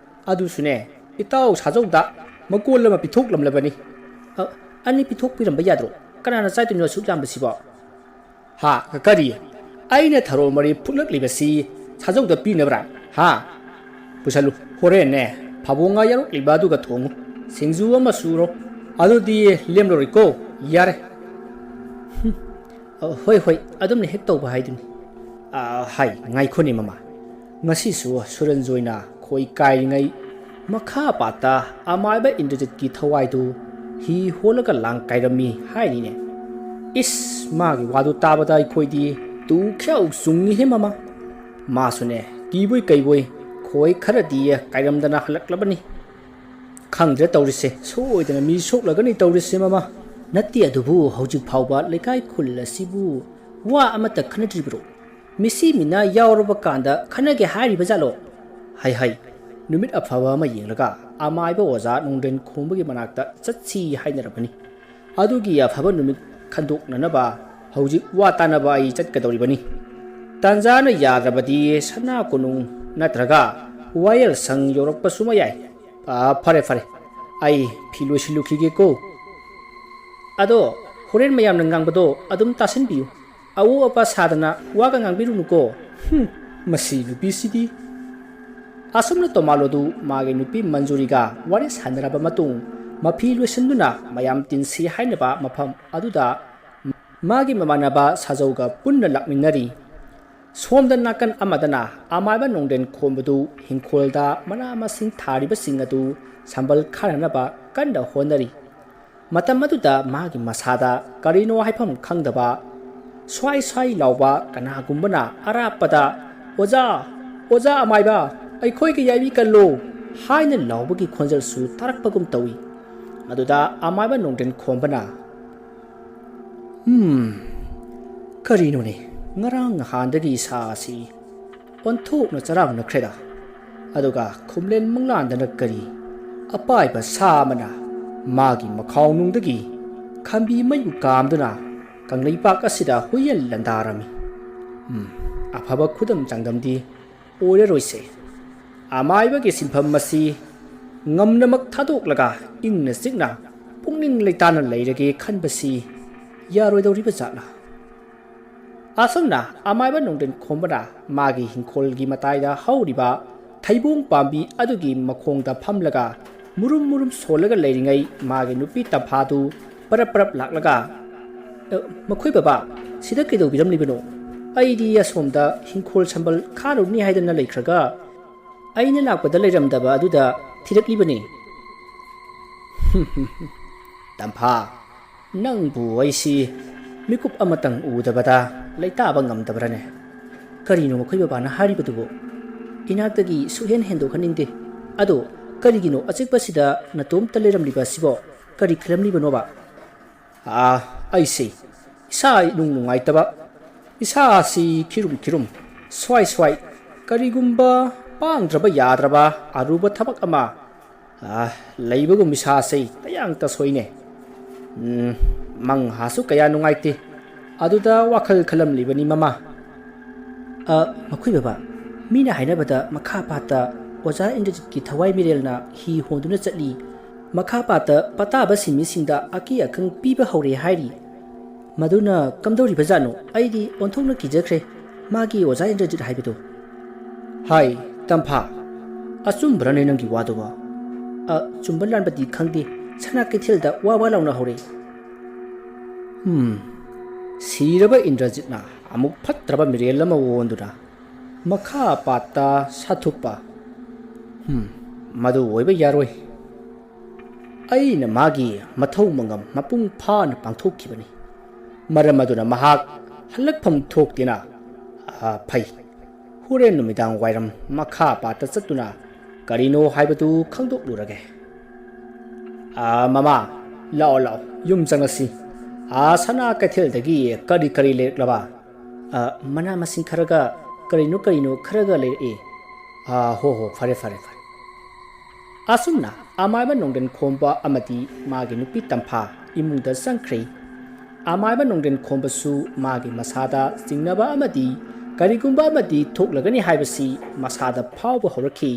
Speaker 1: ꯑꯗꯨꯁꯨꯅꯦ ꯏꯇꯥꯎ ꯁꯥꯖꯧꯗ ꯃꯀꯣꯜ ꯑꯃ ꯄꯤꯊꯣꯛꯂꯝꯂꯕꯅꯤ ꯑꯅꯤ ꯄꯤꯊꯣꯛꯄꯤꯔꯝꯕ ꯌꯥꯗ꯭ꯔꯣ ꯀꯅꯥꯅ ꯆꯥꯗꯣꯏꯅꯣ ꯑꯁꯨꯛ ꯌꯥꯝꯕꯁꯤꯕꯣ ꯀꯔꯤ ꯑꯩꯅ ꯊꯔꯣ ꯃꯔꯤ ꯐꯨꯛꯂꯛꯂꯤꯕꯁꯤ ꯁꯥꯖꯧꯗ ꯄꯤꯅꯕ꯭ꯔꯥ ꯄꯨꯁꯜꯂꯨ ꯍꯣꯔꯦꯟꯅꯦ ꯐꯥꯕꯣꯡꯉꯥ ꯌꯥꯎꯔꯛꯂꯤꯕ ꯑꯗꯨꯒ ꯊꯣꯡꯉꯨ ꯁꯤꯡꯖꯨ ꯑꯃ ꯁꯨꯔꯣ ꯑꯗꯨꯗꯤ ꯂꯦꯝꯂꯔꯣꯏꯀꯣ ꯌꯥꯔꯦ ꯍꯣꯏ ꯑꯗꯨꯝꯅ ꯍꯦꯛ ꯇꯧꯕ ꯍꯥꯏꯗꯨꯅꯤ ꯉꯥꯏꯈꯣꯅꯦ ꯃꯃꯥ ꯉꯁꯤꯁꯨ ꯁꯨꯔꯟꯖꯣꯏꯅ ꯈꯣꯏ ꯀꯥꯏꯔꯤꯉꯩ ꯃꯈꯥ ꯄꯥꯠꯇ ꯑꯃꯥꯏꯕ ꯏꯟꯗ꯭ꯔꯖꯤꯠꯀꯤ ꯊꯋꯥꯏꯗꯨ ꯍꯤ ꯍꯣꯜꯂꯒ ꯂꯥꯡ ꯀꯥꯏꯔꯝꯃꯤ ꯍꯥꯏꯔꯤꯅꯦ ꯃꯥꯒꯤ ꯋꯥꯗꯨ ꯇꯥꯕꯗ ꯑꯩꯈꯣꯏꯗꯤ ꯇꯨ ꯈ꯭ꯌꯥꯎ ꯆꯨꯡꯉꯤꯍꯦ ꯃꯃꯥ ꯃꯥꯁꯨꯅꯦ ꯀꯤꯕꯣꯏ ꯀꯩꯕꯣꯏ ꯈꯣꯏ ꯈꯔꯗꯤ ꯀꯥꯏꯔꯝꯗꯅ ꯍꯜꯂꯛꯂꯕꯅꯤ ꯈꯪꯗ꯭ꯔꯦ ꯇꯧꯔꯤꯁꯦ ꯁꯣꯏꯗꯅ ꯃꯤ ꯁꯣꯛꯂꯒꯅꯤ ꯇꯧꯔꯤꯁꯦ ꯃꯃꯥ ꯅꯠꯇꯦ ꯑꯗꯨꯕꯨ ꯍꯧꯖꯤꯛ ꯐꯥꯎꯕ ꯂꯩꯀꯥꯏ ꯈꯨꯜ ꯑꯁꯤꯕꯨ ꯋꯥ ꯑꯃꯠꯇ ꯈꯟꯅꯗ꯭ꯔꯤꯕ꯭ꯔꯣ ꯃꯤꯁꯤ ꯃꯤꯅꯥ ꯌꯥꯎꯔꯕ ꯀꯥꯟꯗ ꯈꯟꯅꯒꯦ ꯍꯥꯏꯔꯤꯕ ꯖꯥꯠꯂꯣ ꯅꯨꯃꯤꯠ ꯑꯐꯕ ꯑꯃ ꯌꯦꯡꯂꯒ ꯑꯃꯥꯏꯕ ꯑꯣꯖꯥ ꯅꯣꯡꯗꯦꯟ ꯈꯣꯝꯕꯒꯤ ꯃꯅꯥꯛꯇ ꯆꯠꯁꯤ ꯍꯥꯏꯅꯔꯕꯅꯤ ꯑꯗꯨꯒꯤ ꯑꯐꯕ ꯅꯨꯃꯤꯠ ꯈꯟꯗꯣꯛꯅꯅꯕ ꯍꯧꯖꯤꯛ ꯋꯥ ꯇꯥꯅꯕ ꯑꯩ ꯆꯠꯀꯗꯧꯔꯤꯕꯅꯤ ꯇꯥꯟꯖꯥꯅ ꯌꯥꯗ꯭ꯔꯕꯗꯤ ꯁꯅꯥ ꯀꯣꯅꯨꯡ ꯅꯠꯇ꯭ꯔꯒ ꯋꯥꯌꯦꯜ ꯁꯪ ꯌꯧꯔꯛꯄꯁꯨ ꯌꯥꯏ ꯐꯔꯦ ꯑꯩ ꯐꯤ ꯂꯣꯏꯁꯤꯜꯂꯨꯈꯤꯒꯦꯀꯣ ꯑꯗꯣ ꯍꯣꯔꯦꯟ ꯃꯌꯥꯝꯅ ꯉꯥꯡꯕꯗꯣ ꯑꯗꯨꯝ ꯇꯥꯁꯟꯕꯤꯌꯨ ꯑꯋꯣ ꯑꯄꯥ ꯁꯥꯗꯅ ꯋꯥꯒ ꯉꯥꯡꯕꯤꯔꯨꯅꯨꯀꯣ ꯃꯁꯤ ꯅꯨꯄꯤꯁꯤꯗꯤ asumna tomalodu magi nupi manjuriga wari sanaraba matung mafi luisinduna mayam tinsi hainaba mafam aduda magi mamanaba sajauga punna lakminari somda nakan amadana amaiba nongden khombadu hingkholda mana masing thariba singadu sambal kharanaba kanda honari matam aduda magi masada karino haifam khangdaba swai swai lauba kanagumbana arapada oja oja amaiba ꯑꯩꯈꯣꯏꯒꯤ ꯌꯥꯏꯕꯤ ꯀꯜꯂꯣ ꯍꯥꯏꯅ ꯂꯥꯎꯕꯒꯤ ꯈꯣꯟꯖꯦꯜꯁꯨ ꯇꯥꯔꯛꯄꯒꯨꯝ ꯇꯧꯏ ꯃꯗꯨꯗ ꯑꯃꯥꯏꯕ ꯅꯣꯡꯗꯦꯟ ꯈꯣꯝꯕꯅ ꯀꯔꯤꯅꯣꯅꯦ ꯉꯔꯥꯡ ꯅꯍꯥꯟꯗꯒꯤ ꯁꯥ ꯑꯁꯤ ꯑꯣꯟꯊꯣꯛꯅ ꯆꯔꯥꯡꯅꯈ꯭ꯔꯦꯗ ꯑꯗꯨꯒ ꯈꯨꯝꯂꯦꯟ ꯃꯪꯂꯥꯟꯗꯅ ꯀꯔꯤ ꯑꯄꯥꯏꯕ ꯁꯥ ꯑꯃꯅ ꯃꯥꯒꯤ ꯃꯈꯥꯎꯅꯨꯡꯗꯒꯤ ꯈꯝꯕꯤ ꯃꯩꯕꯨ ꯀꯥꯝꯗꯨꯅ ꯀꯪꯂꯩꯄꯥꯛ ꯑꯁꯤꯗ ꯍꯨꯏꯌꯦꯟ ꯂꯟꯗꯥꯔꯝꯃꯤ ꯑꯐꯕ ꯈꯨꯗꯝ ꯆꯥꯡꯗꯝꯗꯤ ꯑꯣꯏꯔꯔꯣꯏꯁꯦ ꯑꯃꯥꯏꯕꯒꯤ ꯁꯤꯟꯐꯝ ꯑꯁꯤ ꯉꯝꯅꯃꯛ ꯊꯥꯗꯣꯛꯂꯒ ꯏꯪꯅ ꯆꯤꯛꯅ ꯄꯨꯛꯅꯤꯡ ꯂꯩꯇꯥꯅ ꯂꯩꯔꯒꯦ ꯈꯟꯕꯁꯤ ꯌꯥꯔꯣꯏꯗꯧꯔꯤꯕ ꯖꯥꯠꯂ ꯑꯁꯨꯝꯅ ꯑꯃꯥꯏꯕ ꯅꯣꯡꯗꯦꯟ ꯈꯣꯝꯕꯅ ꯃꯥꯒꯤ ꯍꯤꯡꯈꯣꯜꯒꯤ ꯃꯇꯥꯏꯗ ꯍꯧꯔꯤꯕ ꯊꯩꯕꯣꯡ ꯄꯥꯝꯕꯤ ꯑꯗꯨꯒꯤ ꯃꯈꯣꯡꯗ ꯐꯝꯂꯒ ꯃꯨꯔꯨꯝ ꯃꯨꯔꯨꯝ ꯁꯣꯜꯂꯒ ꯂꯩꯔꯤꯉꯩ ꯃꯥꯒꯤ ꯅꯨꯄꯤ ꯇꯝꯐꯥꯗꯨ ꯄꯔꯞ ꯄꯔꯞ ꯂꯥꯛꯂꯒ ꯃꯈꯣꯏ ꯕꯕꯥ ꯁꯤꯗ ꯀꯩꯗꯧꯕꯤꯔꯝꯂꯤꯕꯅꯣ ꯑꯩꯗꯤ ꯑꯁꯣꯝꯗ ꯍꯤꯡꯈꯣꯜ ꯁꯝꯕꯜ ꯈꯥꯔꯨꯅꯤ ꯍꯥꯏꯗꯅ ꯂꯩꯈ꯭ꯔꯒ ꯑꯩꯅ ꯂꯥꯛꯄꯗ ꯂꯩꯔꯝꯗꯕ ꯑꯗꯨꯗ ꯊꯤꯔꯛꯂꯤꯕꯅꯤ ꯇꯝꯐꯥ ꯅꯪꯕꯨ ꯑꯩꯁꯤ ꯃꯤꯀꯨꯞ ꯑꯃꯇꯪ ꯎꯗꯕꯗ ꯂꯩꯇꯥꯕ ꯉꯝꯗꯕ꯭ꯔꯅꯦ ꯀꯔꯤꯅꯣ ꯃꯈꯣꯏ ꯕꯕꯥꯅ ꯍꯥꯏꯔꯤꯕꯗꯨꯕꯨ ꯏꯅꯥꯛꯇꯒꯤ ꯁꯨꯛꯍꯦꯟ ꯍꯦꯟꯗꯣꯛꯍꯟꯅꯤꯡꯗꯦ ꯑꯗꯣ ꯀꯔꯤꯒꯤꯅꯣ ꯑꯆꯤꯛꯄꯁꯤꯗ ꯅꯇꯣꯝꯇ ꯂꯩꯔꯝꯂꯤꯕ ꯑꯁꯤꯕꯣ ꯀꯔꯤ ꯈꯜꯂꯝꯂꯤꯕꯅꯣꯕ ꯑꯩꯁꯤ ꯏꯁꯥ ꯏꯅꯨꯡ ꯅꯨꯡꯉꯥꯏꯇꯕ ꯏꯁꯥꯁꯤ ꯈꯤꯔꯨꯝ ꯁ꯭ꯋꯥꯏ ꯁ꯭ꯋꯥꯏ ꯀꯔꯤꯒꯨꯝꯕ ꯄꯥꯡꯗ꯭ꯔꯕ ꯌꯥꯗ꯭ꯔꯕ ꯑꯔꯨꯕ ꯊꯕꯛ ꯑꯃ ꯂꯩꯕꯒꯨꯝ ꯏꯁꯥꯁꯤ ꯇꯌꯥꯡ ꯇꯁꯣꯏꯅꯦ ꯃꯪꯍꯥꯁꯨ ꯀꯌꯥ ꯅꯨꯡꯉꯥꯏꯇꯦ ꯑꯗꯨꯗ ꯋꯥꯈꯜ ꯈꯜꯂꯝꯂꯤꯕꯅꯤ ꯃꯃꯥ ꯃꯈꯣꯏ ꯕꯕꯥ ꯃꯤꯅ ꯍꯥꯏꯅꯕꯗ ꯃꯈꯥ ꯄꯥꯠꯇ ꯑꯣꯖꯥ ꯏꯟꯗ꯭ꯔꯖꯤꯠꯀꯤ ꯊꯋꯥꯏ ꯃꯤꯔꯦꯜꯅ ꯍꯤ ꯍꯣꯟꯗꯨꯅ ꯆꯠꯂꯤ ꯃꯈꯥ ꯄꯥꯠꯇ ꯄꯇꯥꯕ ꯁꯤꯟꯃꯤꯁꯤꯡꯗ ꯑꯀꯤ ꯑꯈꯪ ꯄꯤꯕ ꯍꯧꯔꯦ ꯍꯥꯏꯔꯤ ꯃꯗꯨꯅ ꯀꯝꯗꯧꯔꯤꯕꯖꯥꯠꯅꯣ ꯑꯩꯗꯤ ꯑꯣꯟꯊꯣꯛꯅ ꯀꯤꯖꯈ꯭ꯔꯦ ꯃꯥꯒꯤ ꯑꯣꯖꯥ ꯏꯟꯗ꯭ꯔꯖꯤꯠ ꯍꯥꯏꯕꯗꯣ ꯍꯥꯏ ꯇꯝꯐꯥ ꯑꯆꯨꯝꯕ꯭ꯔꯅꯦ ꯅꯪꯒꯤ ꯋꯥꯗꯨꯕ ꯆꯨꯝꯕ ꯂꯥꯟꯕꯗꯤ ꯈꯪꯗꯦ ꯁꯅꯥ ꯀꯩꯊꯦꯜꯗ ꯋꯥ ꯂꯥꯎꯅ ꯍꯧꯔꯦ ꯁꯤꯔꯕ ꯏꯟꯗ꯭ꯔꯖꯤꯠꯅ ꯑꯃꯨꯛ ꯐꯠꯇ꯭ꯔꯕ ꯃꯤꯔꯦꯜ ꯑꯃ ꯑꯣꯟꯗꯨꯅ ꯃꯈꯥ ꯄꯥꯠꯇ ꯁꯥꯊꯨꯞꯄ ꯃꯗꯨ ꯑꯣꯏꯕ ꯌꯥꯔꯣꯏ ꯑꯩꯅ ꯃꯥꯒꯤ ꯃꯊꯧ ꯃꯉꯝ ꯃꯄꯨꯡ ꯐꯥꯅ ꯄꯥꯡꯊꯣꯛꯈꯤꯕꯅꯤ ꯃꯔꯝ ꯑꯗꯨꯅ ꯃꯍꯥꯛ ꯍꯜꯂꯛꯐꯝ ꯊꯣꯛꯇꯦꯅ ꯐꯩ ꯍꯣꯔꯦꯟ ꯅꯨꯃꯤꯗꯥꯡ ꯋꯥꯏꯔꯝ ꯃꯈꯥ ꯄꯥꯠꯇ ꯆꯠꯇꯨꯅ ꯀꯔꯤꯅꯣ ꯍꯥꯏꯕꯗꯨ ꯈꯪꯗꯣꯛꯂꯨꯔꯒꯦ ꯃꯃꯥ ꯂꯥꯛꯑꯣ ꯌꯨꯝ ꯆꯪꯉꯁꯤ ꯁꯅꯥ ꯀꯩꯊꯦꯜꯗꯒꯤ ꯀꯔꯤ ꯂꯩꯔꯛꯂꯕ ꯃꯅꯥ ꯃꯁꯤꯡ ꯈꯔꯒ ꯀꯔꯤꯅꯣ ꯈꯔꯒ ꯂꯩꯔꯛꯏ ꯍꯣ ꯐꯔꯦ ꯑꯁꯨꯝꯅ ꯑꯃꯥꯏꯕ ꯅꯣꯡꯗꯦꯟ ꯈꯣꯝꯕ ꯑꯃꯗꯤ ꯃꯥꯒꯤ ꯅꯨꯄꯤ ꯇꯝꯐꯥ ꯏꯃꯨꯡꯗ ꯆꯪꯈ꯭ꯔꯦ ꯑꯃꯥꯏꯕ ꯅꯣꯡꯗꯦꯟ ꯈꯣꯝꯕꯁꯨ ꯃꯥꯒꯤ ꯃꯁꯥꯗ ꯆꯤꯡꯅꯕ ꯑꯃꯗꯤ ꯀꯔꯤꯒꯨꯝꯕ ꯑꯃꯗꯤ ꯊꯣꯛꯂꯒꯅꯤ ꯍꯥꯏꯕꯁꯤ ꯃꯁꯥꯗ ꯐꯥꯎꯕ ꯍꯧꯔꯛꯈꯤ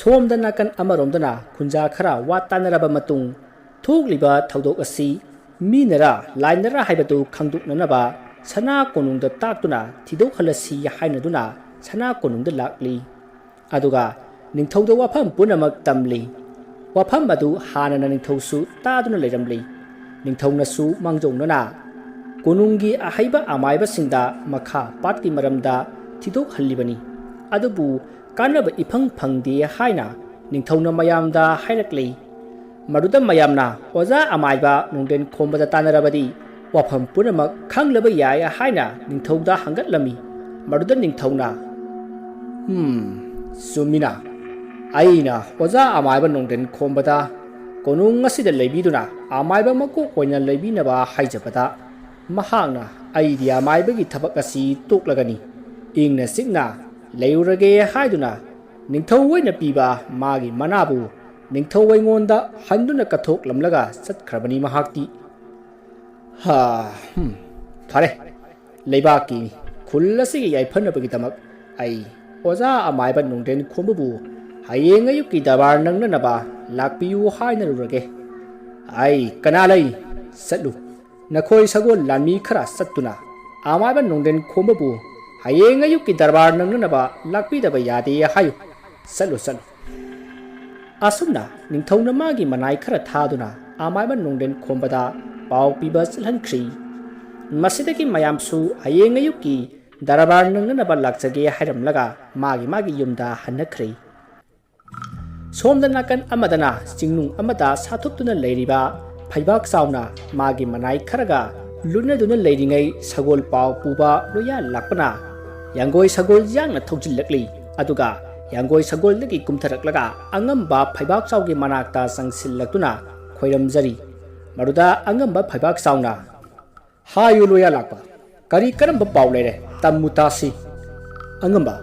Speaker 1: ꯁꯣꯝꯗ ꯅꯥꯀꯟ ꯑꯃꯔꯣꯝꯗꯅ ꯈꯨꯟꯖꯥ ꯈꯔ ꯋꯥ ꯇꯥꯟꯅꯔꯕ ꯃꯇꯨꯡ ꯊꯣꯛꯂꯤꯕ ꯊꯧꯗꯣꯛ ꯑꯁꯤ ꯃꯤꯅꯔꯥ ꯂꯥꯏꯅꯔꯥ ꯍꯥꯏꯕꯗꯨ ꯈꯪꯗꯣꯛꯅꯅꯕ ꯁꯅꯥ ꯀꯣꯅꯨꯡꯗ ꯇꯥꯛꯇꯨꯅ ꯊꯤꯗꯣꯛꯍꯜꯂꯁꯤ ꯍꯥꯏꯅꯗꯨꯅ ꯁꯅꯥ ꯀꯣꯅꯨꯡꯗ ꯂꯥꯛꯂꯤ ꯑꯗꯨꯒ ꯅꯤꯡꯊꯧꯗ ꯋꯥꯐꯝ ꯄꯨꯝꯅꯃꯛ ꯇꯝꯂꯤ ꯋꯥꯐꯝ ꯑꯗꯨ ꯍꯥꯟꯅꯅ ꯅꯤꯡꯊꯧꯁꯨ ꯇꯥꯗꯨꯅ ꯂꯩꯔꯝꯂꯤ ꯅꯤꯡꯊꯧꯅꯁꯨ ꯃꯥꯡꯖꯧꯅꯅ ꯀꯣꯅꯨꯡꯒꯤ ꯑꯍꯩꯕ ꯑꯃꯥꯏꯕꯁꯤꯡꯗ ꯃꯈꯥ ꯄꯥꯠꯀꯤ ꯃꯔꯝꯗ ꯊꯤꯗꯣꯛꯍꯜꯂꯤꯕꯅꯤ ꯑꯗꯨꯕꯨ ꯀꯥꯟꯅꯕ ꯏꯐꯪ ꯐꯪꯗꯦ ꯍꯥꯏꯅ ꯅꯤꯡꯊꯧꯅ ꯃꯌꯥꯝꯗ ꯍꯥꯏꯔꯛꯂꯤ ꯃꯗꯨꯗ ꯃꯌꯥꯝꯅ ꯑꯣꯖꯥ ꯑꯃꯥꯏꯕ ꯅꯣꯡꯗꯦꯟ ꯈꯣꯝꯕꯗ ꯇꯥꯟꯅꯔꯕꯗꯤ ꯋꯥꯐꯝ ꯄꯨꯝꯅꯃꯛ ꯈꯪꯂꯕ ꯌꯥꯏ ꯍꯥꯏꯅ ꯅꯤꯡꯊꯧꯗ ꯍꯪꯒꯠꯂꯝꯃꯤ ꯃꯗꯨꯗ ꯅꯤꯡꯊꯧꯅ ꯆꯨꯝꯃꯤꯅ ꯑꯩꯅ ꯑꯣꯖꯥ ꯑꯃꯥꯏꯕ ꯅꯣꯡꯗꯦꯟ ꯈꯣꯝꯕꯗ ꯀꯣꯅꯨꯡ ꯑꯁꯤꯗ ꯂꯩꯕꯤꯗꯨꯅ ꯑꯃꯥꯏꯕ ꯃꯀꯣꯛ ꯑꯣꯏꯅ ꯂꯩꯕꯤꯅꯕ ꯍꯥꯏꯖꯕꯗ ꯃꯍꯥꯛꯅ ꯑꯩꯗꯤ ꯑꯃꯥꯏꯕꯒꯤ ꯊꯕꯛ ꯑꯁꯤ ꯇꯣꯛꯂꯒꯅꯤ ꯏꯪꯅ ꯆꯤꯛꯅ ꯂꯩꯔꯨꯔꯒꯦ ꯍꯥꯏꯗꯨꯅ ꯅꯤꯡꯊꯧ ꯑꯣꯏꯅ ꯄꯤꯕ ꯃꯥꯒꯤ ꯃꯅꯥꯕꯨ ꯅꯤꯡꯊꯧ ꯑꯩꯉꯣꯟꯗ ꯍꯟꯗꯨꯅ ꯀꯠꯊꯣꯛꯂꯝꯂꯒ ꯆꯠꯈ꯭ꯔꯕꯅꯤ ꯃꯍꯥꯛꯇꯤ ꯐꯔꯦ ꯂꯩꯕꯥꯛꯀꯤ ꯈꯨꯜ ꯑꯁꯤꯒꯤ ꯌꯥꯏꯐꯅꯕꯒꯤꯗꯃꯛ ꯑꯩ ꯑꯣꯖꯥ ꯑꯃꯥꯏꯕ ꯅꯣꯡꯗꯦꯟ ꯈꯣꯝꯕꯕꯨ ꯍꯌꯦꯡ ꯑꯌꯨꯛꯀꯤ ꯗꯔꯕꯥꯔ ꯅꯪꯅꯅꯕ ꯂꯥꯛꯄꯤꯌꯨ ꯍꯥꯏꯅꯔꯨꯔꯒꯦ ꯑꯩ ꯀꯅꯥ ꯂꯩ ꯆꯠꯂꯨ ꯅꯈꯣꯏ ꯁꯒꯣꯜ ꯂꯥꯟꯃꯤ ꯈꯔ ꯆꯠꯇꯨꯅ ꯑꯃꯥꯏꯕ ꯅꯣꯡꯗꯦꯟ ꯈꯣꯝꯕꯕꯨ ꯍꯌꯦꯡ ꯑꯌꯨꯛꯀꯤ ꯗꯔꯕꯥꯔ ꯅꯪꯅꯅꯕ ꯂꯥꯛꯄꯤꯗꯕ ꯌꯥꯗꯦ ꯍꯥꯏꯌꯨ ꯆꯠꯂꯨ ꯆꯠꯂꯨ ꯑꯁꯨꯝꯅ ꯅꯤꯡꯊꯧꯅ ꯃꯥꯒꯤ ꯃꯅꯥꯏ ꯈꯔ ꯊꯥꯗꯨꯅ ꯑꯃꯥꯏꯕ ꯅꯣꯡꯗꯦꯟ ꯈꯣꯝꯕꯗ ꯄꯥꯎ ꯄꯤꯕ ꯆꯠꯍꯟꯈ꯭ꯔꯤ ꯃꯁꯤꯗꯒꯤ ꯃꯌꯥꯝꯁꯨ ꯍꯌꯦꯡ ꯑꯌꯨꯛꯀꯤ ꯗꯔꯕꯥꯔ ꯅꯪꯅꯅꯕ ꯂꯥꯛꯆꯒꯦ ꯍꯥꯏꯔꯝꯂꯒ ꯃꯥꯒꯤ ꯌꯨꯝꯗ ꯍꯟꯅꯈ꯭ꯔꯤ ꯁꯣꯝꯗ ꯅꯥꯀꯟ ꯑꯃꯗꯅ ꯆꯤꯡꯅꯨꯡ ꯑꯃꯗ ꯁꯥꯊꯨꯞꯇꯨꯅ ꯂꯩꯔꯤꯕ ꯐꯩꯕꯥꯛ ꯆꯥꯎꯅ ꯃꯥꯒꯤ ꯃꯅꯥꯏ ꯈꯔꯒ ꯂꯨꯅꯗꯨꯅ ꯂꯩꯔꯤꯉꯩ ꯁꯒꯣꯜ ꯄꯥꯎ ꯄꯨꯕ ꯂꯣꯌꯥ ꯂꯥꯛꯄꯅ ꯌꯥꯡꯒꯣꯏ ꯁꯒꯣꯜ ꯌꯥꯡꯅ ꯊꯧꯖꯤꯜꯂꯛꯂꯤ ꯑꯗꯨꯒ ꯌꯥꯡꯒꯣꯏ ꯁꯒꯣꯜꯗꯒꯤ ꯀꯨꯝꯊꯔꯛꯂꯒ ꯑꯉꯝꯕ ꯐꯩꯕꯥꯛ ꯆꯥꯎꯒꯤ ꯃꯅꯥꯛꯇ ꯆꯪꯁꯤꯜꯂꯛꯇꯨꯅ ꯈꯣꯏꯔꯝꯖꯔꯤ ꯃꯗꯨꯗ ꯑꯉꯝꯕ ꯐꯩꯕꯥꯛ ꯆꯥꯎꯅ ꯍꯥꯏꯌꯨ ꯂꯣꯌꯥ ꯂꯥꯛꯄ ꯀꯔꯤ ꯀꯔꯝꯕ ꯄꯥꯎ ꯂꯩꯔꯦ ꯇꯝꯃꯨ ꯇꯥꯁꯤ ꯑꯉꯝꯕ